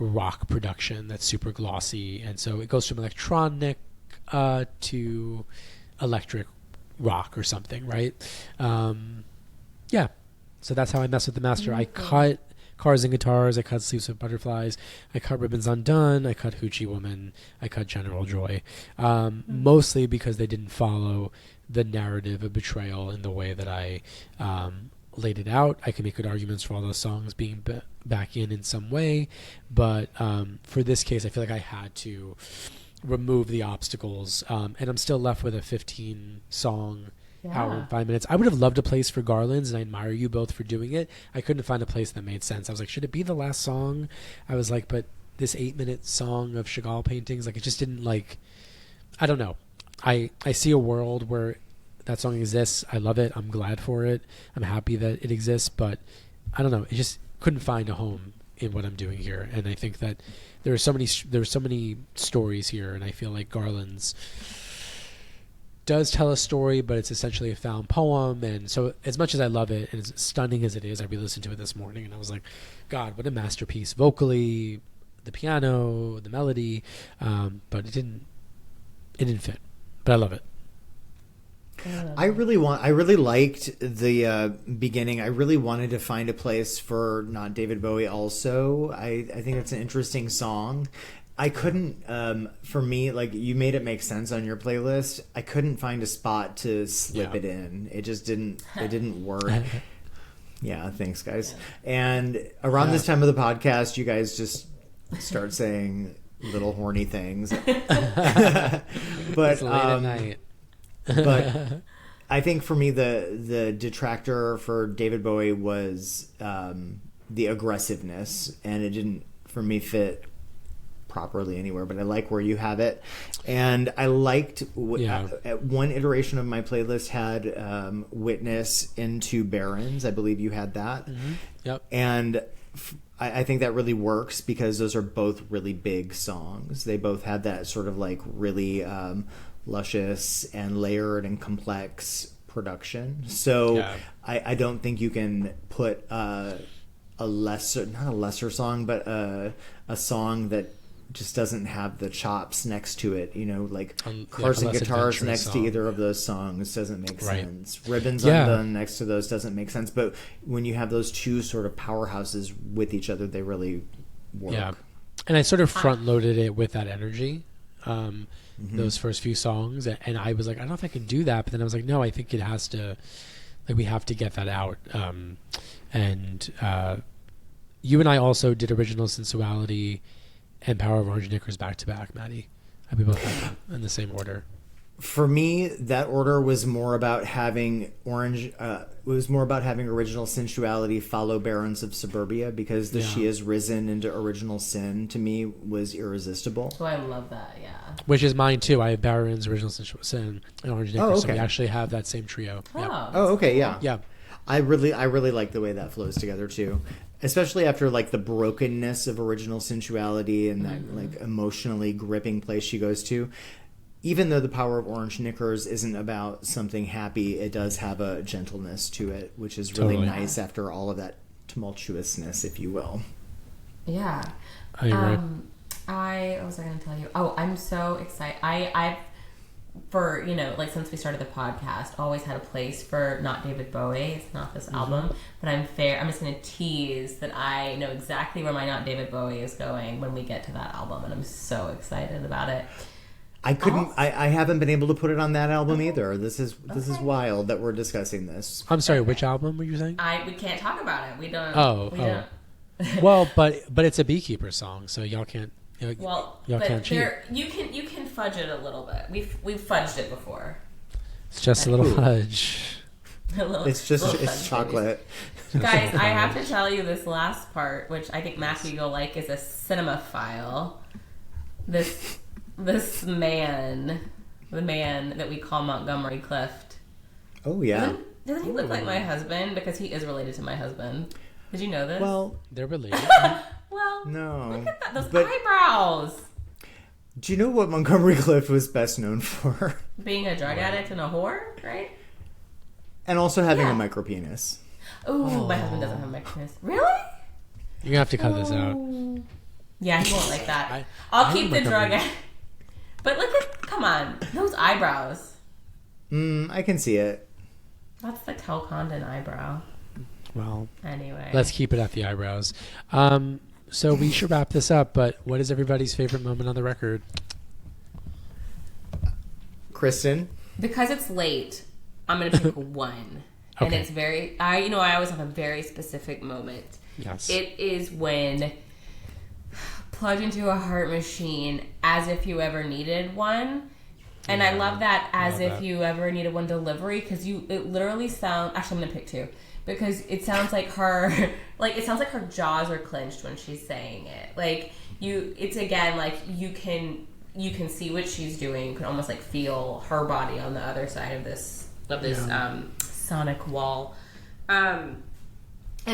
rock production that's super glossy. And so it goes from electronic to electric rock or something, right? Yeah. So that's how I mess with the master. I cut Cars and Guitars, I cut Sleeves of Butterflies, I cut Ribbons Undone, I cut Hoochie Woman, I cut General Joy, mostly because they didn't follow the narrative of betrayal in the way that I laid it out. I can make good arguments for all those songs being back in some way, but for this case I feel like I had to remove the obstacles, and I'm still left with a 15 song hour and 5 minutes. I would have loved a place for Garlands, and I admire you both for doing it. I couldn't find a place that made sense. I was like, should it be the last song? I was like, but this 8-minute song of Chagall paintings, like, it just didn't, like, I don't know. I see a world where that song exists. I love it. I'm glad for it. I'm happy that it exists, but I don't know. It just couldn't find a home in what I'm doing here. And I think that there are so many stories here, and I feel like Garlands does tell a story, but it's essentially a found poem. And so as much as I love it and as stunning as it is, I re-listened to it this morning and I was like, God, what a masterpiece vocally, the piano, the melody, but it didn't fit, but I love it. I really liked the beginning. I really wanted to find a place for Not David Bowie also. I think it's an interesting song. I couldn't, for me, like, you made it make sense on your playlist. I couldn't find a spot to slip it in. It just didn't work. Yeah, thanks, guys. And around this time of the podcast, you guys just start saying little horny things. But it's late at night. But I think for me, the detractor for David Bowie was the aggressiveness, and it didn't, for me, fit properly anywhere, but I like where you have it. And I liked at one iteration of my playlist had Witness into Barons. I believe you had that. Yep. And I think that really works because those are both really big songs. They both had that sort of like really luscious and layered and complex production. So I don't think you can put not a lesser song, but a song that just doesn't have the chops next to it, you know, like Cars and Guitars next to either of those songs doesn't make sense. Ribbons Undone next to those doesn't make sense. But when you have those two sort of powerhouses with each other, they really work. Yeah. And I sort of front loaded it with that energy, those first few songs. And I was like, I don't know if I can do that. But then I was like, no, I think it has to, like, we have to get that out. You and I also did Original Sensuality and Power of Orange Knickers back to back, Maddie. We both had them in the same order. For me, that order was more about having Original Sensuality follow Barons of Suburbia, because She Has Risen into Original Sin to me was irresistible. Oh, I love that. Yeah. Which is mine too. I have Barons, Original Sin, and Orange Knickers. Oh, okay. So we actually have that same trio. Oh, Yeah. Okay, yeah. Yeah. I really like the way that flows together too, especially after like the brokenness of Original Sensuality and that like emotionally gripping place she goes to. Even though the Power of Orange Knickers isn't about something happy, it does have a gentleness to it, which is really nice after all of that tumultuousness, if you will. Yeah. I agree. What was I going to tell you? Oh, I'm so excited. I've for, like since we started the podcast, always had a place for Not David Bowie. It's not this album, but I'm just going to tease that I know exactly where my Not David Bowie is going when we get to that album, and I'm so excited about it. I haven't been able to put it on that album either. This is wild that we're discussing this. I'm sorry, which album were you saying? We can't talk about it. We don't. Don't. Well, but it's a Beekeeper song, so y'all can't. Y'all can't cheat. You can fudge it a little bit. We've fudged it before. It's just a little fudge. It's chocolate. Guys, I have to tell you this last part, which I think Matthew will like, is a cinema file. This man, the man that we call Montgomery Clift. Oh yeah. Doesn't he look like my husband? Because he is related to my husband. Did you know this? Well, they're related. Well, no. Look at those eyebrows. Do you know what Montgomery Clift was best known for? Being a drug addict and a whore, right? And also having a micro penis. Ooh, my husband doesn't have a micro penis. Really? You're gonna have to cut this out. Yeah, he won't like that. I'll keep the drug addict. But come on, those eyebrows. I can see it. That's the Kel Condon eyebrow. Well, anyway, let's keep it at the eyebrows. So we should wrap this up, but what is everybody's favorite moment on the record? Kristen? Because it's late, I'm going to pick one. Okay. And it's I always have a very specific moment. Yes. It is when plugged into a heart machine as if you ever needed one. And I love that if you ever needed one delivery, because it literally sounds, actually I'm going to pick two. Because it sounds like her jaws are clenched when she's saying it. It's again, you can see what she's doing. You can almost feel her body on the other side of this sonic wall. And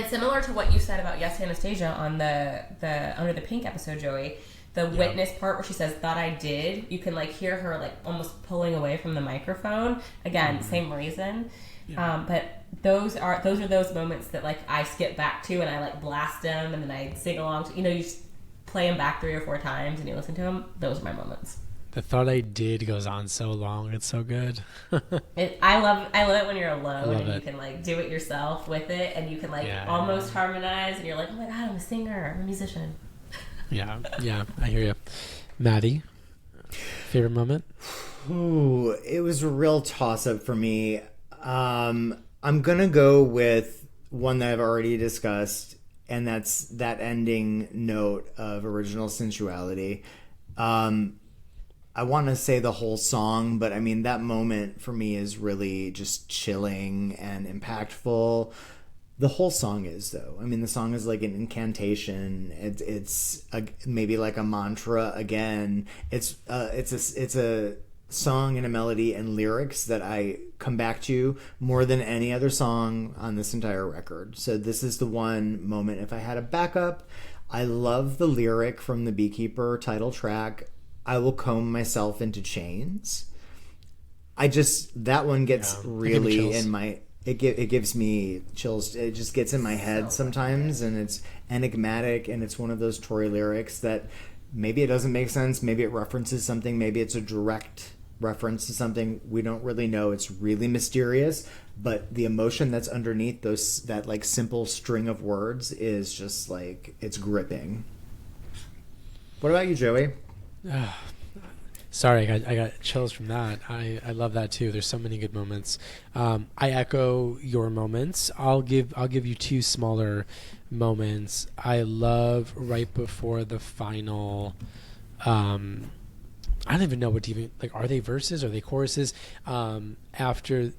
similar to what you said about Yes Anastasia on the Under the Pink episode, Joey, the witness part where she says "thought I did," you can hear her almost pulling away from the microphone. Again, same reason. Yeah. But those are those moments that I skip back to and I blast them and then I sing along to, you just play them back 3 or 4 times and you listen to them. Those are my moments. The "thought I did" goes on so long. It's so good. I love it when you're alone and you can do it yourself with it and you can almost harmonize and you're like, oh my god, I'm a singer, I'm a musician. Yeah, I hear you. Maddie, favorite moment? Ooh, it was a real toss-up for me. I'm gonna go with one that I've already discussed, and that's that ending note of Original Sensuality. I want to say the whole song, but I mean that moment for me is really just chilling and impactful. The whole song is, though. I mean, the song is like an incantation. It's maybe like a mantra again. It's a song and a melody and lyrics that I come back to more than any other song on this entire record. So this is the one moment. If I had a backup, I love the lyric from the Beekeeper title track, "I will comb myself into chains." That one gets really in my... It gives me chills. It just gets in my head sometimes, and it's enigmatic, and it's one of those Tori lyrics that maybe it doesn't make sense, maybe it references something, maybe it's a direct reference to something. We don't really know. It's really mysterious, but the emotion that's underneath that simple string of words is just it's gripping. What about you, Joey? Sorry, I got chills from that. I love that too. There's so many good moments. I echo your moments. I'll give you two smaller moments. I love right before the final. I don't even know what to even like. Are they verses? Are they choruses? After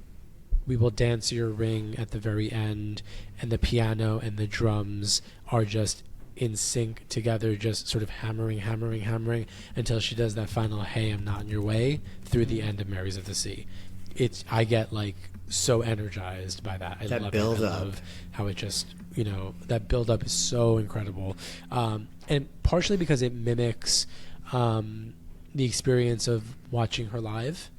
We Will Dance Your Ring at the very end, and the piano and the drums are just in sync together, just sort of hammering until she does that final "Hey, I'm not in your way" through the end of Marys of the Sea. I get like so energized by that. I love build it. up. I love how it just, that build up is so incredible. And partially because it mimics the experience of watching her live,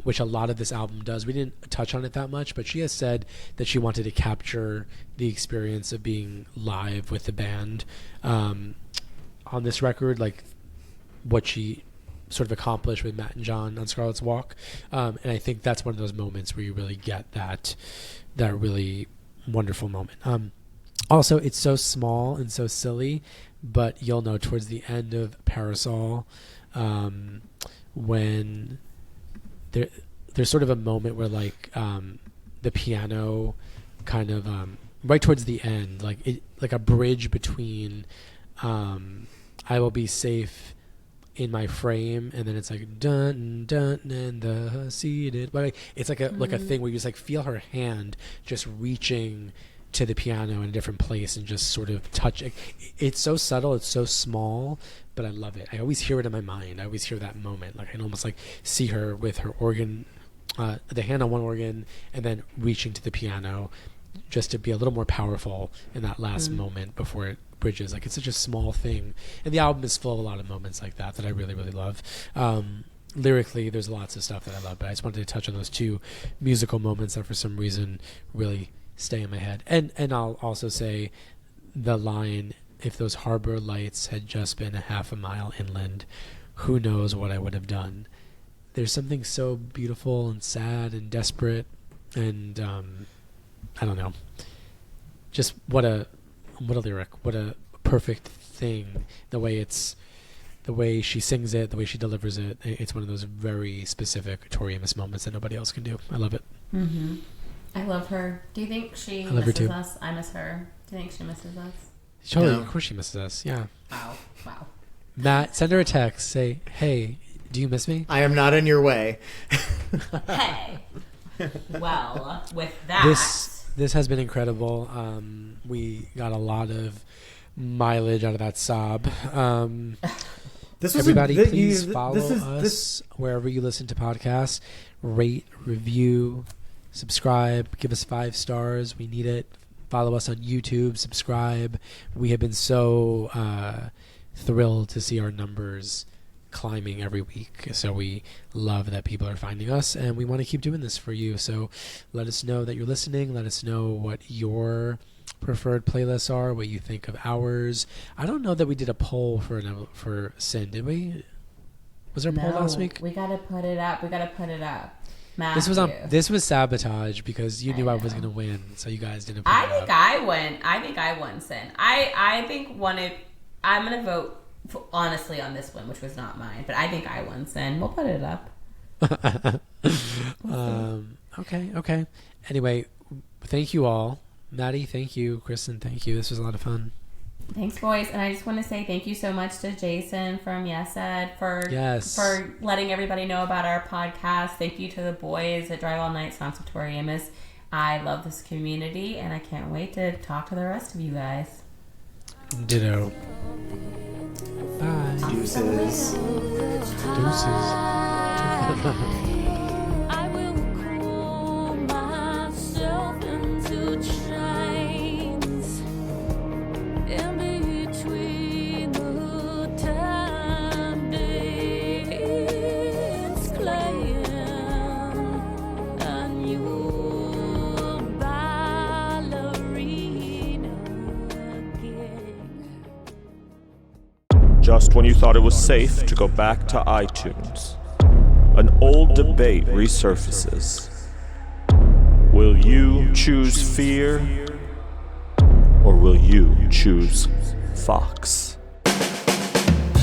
which a lot of this album does. We didn't touch on it that much, but she has said that she wanted to capture the experience of being live with the band on this record, like what she sort of accomplished with Matt and John on Scarlet's Walk. And I think that's one of those moments where you really get that really wonderful moment. Also, it's so small and so silly, but you'll know towards the end of Parasol, when there's sort of a moment where like the piano kind of right towards the end, like a bridge between I Will Be Safe in My Frame, and then it's like dun dun and the seated, but it's like a thing where you just like feel her hand just reaching to the piano in a different place and just sort of touch it. It's so subtle, it's so small, but I love it. I always hear it in my mind. I always hear that moment. Like I can almost like see her with her organ, the hand on one organ, and then reaching to the piano just to be a little more powerful in that last moment before it bridges. Like it's such a small thing. And the album is full of a lot of moments like that I really, really love. Lyrically, there's lots of stuff that I love, but I just wanted to touch on those two musical moments that for some reason really stay in my head. And I'll also say the line, "If those harbor lights had just been a half a mile inland, who knows what I would have done." There's something so beautiful and sad and desperate, and I don't know, just what a lyric, what a perfect thing. The way she sings it, the way she delivers it, it's one of those very specific Tori Amos moments that nobody else can do. I love it. Mm-hmm. I love her. Do you think she misses us? I miss her. Do you think she misses us? Totally, No. Of course she misses us. Yeah. Wow. Matt, send her a text. Say, "Hey, do you miss me?" I am not in your way. Hey. Well, with that, This has been incredible. We got a lot of mileage out of that sob. Everybody, please follow us wherever you listen to podcasts. Rate, review, subscribe, give us 5 stars. We need it. Follow us on YouTube, subscribe. We have been so thrilled to see our numbers climbing every week. So we love that people are finding us, and we want to keep doing this for you. So let us know that you're listening. Let us know what your preferred playlists are, what you think of ours. I don't know that we did a poll for Sin, did we? Was there a poll last week? We gotta put it up. Matthew. This was sabotage because you knew I was going to win, so you guys didn't put it up. I think I won Sin. I think I'm going to vote honestly on this one, which was not mine, but I think I won Sin. We'll put it up. Okay. Anyway, thank you all. Maddie, thank you. Kristen, thank you. This was a lot of fun. Thanks, boys. And I just want to say thank you so much to Jason from Yes Ed for letting everybody know about our podcast. Thank you to the boys at Drive All Night, Songs of Tori Amos. I love this community, and I can't wait to talk to the rest of you guys. Ditto. Bye. Deuces. I will cool myself into chains in between the time days, playing a new ballerina again. Just when you thought it was safe to go back to iTunes, an old debate resurfaces. Will you choose fear, or will you choose Fox?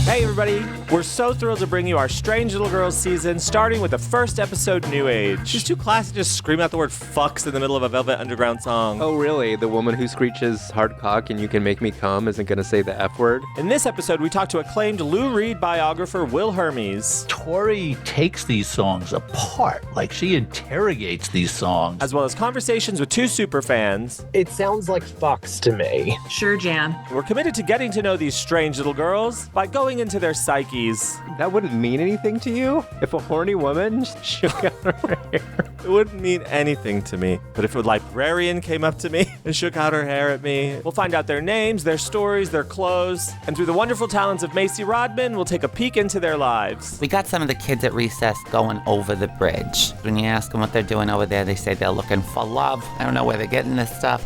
Hey everybody, we're so thrilled to bring you our Strange Little Girls season, starting with the first episode, New Age. It's too classy to just scream out the word fucks in the middle of a Velvet Underground song. Oh really? The woman who screeches hard cock and you can make me come isn't gonna say the F word? In this episode, we talk to acclaimed Lou Reed biographer Will Hermes, Tori takes these songs apart, like she interrogates these songs. as well as conversations with two superfans. It sounds like fucks to me. Sure, Jan. We're committed to getting to know these strange little girls by going into their psyches. That wouldn't mean anything to you? If a horny woman shook out her hair? It wouldn't mean anything to me. But if a librarian came up to me and shook out her hair at me, we'll find out their names, their stories, their clothes, and through the wonderful talents of Macy Rodman, we'll take a peek into their lives. We got some of the kids at recess going over the bridge. When you ask them what they're doing over there, they say they're looking for love. I don't know where they're getting this stuff.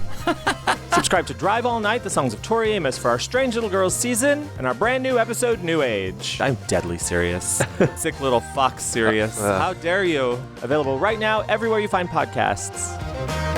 Subscribe to Drive All Night, the songs of Tori Amos for our Strange Little Girls season and our brand new episode, New Age. I'm deadly serious. Sick little fox serious. How dare you? Available right now everywhere you find podcasts.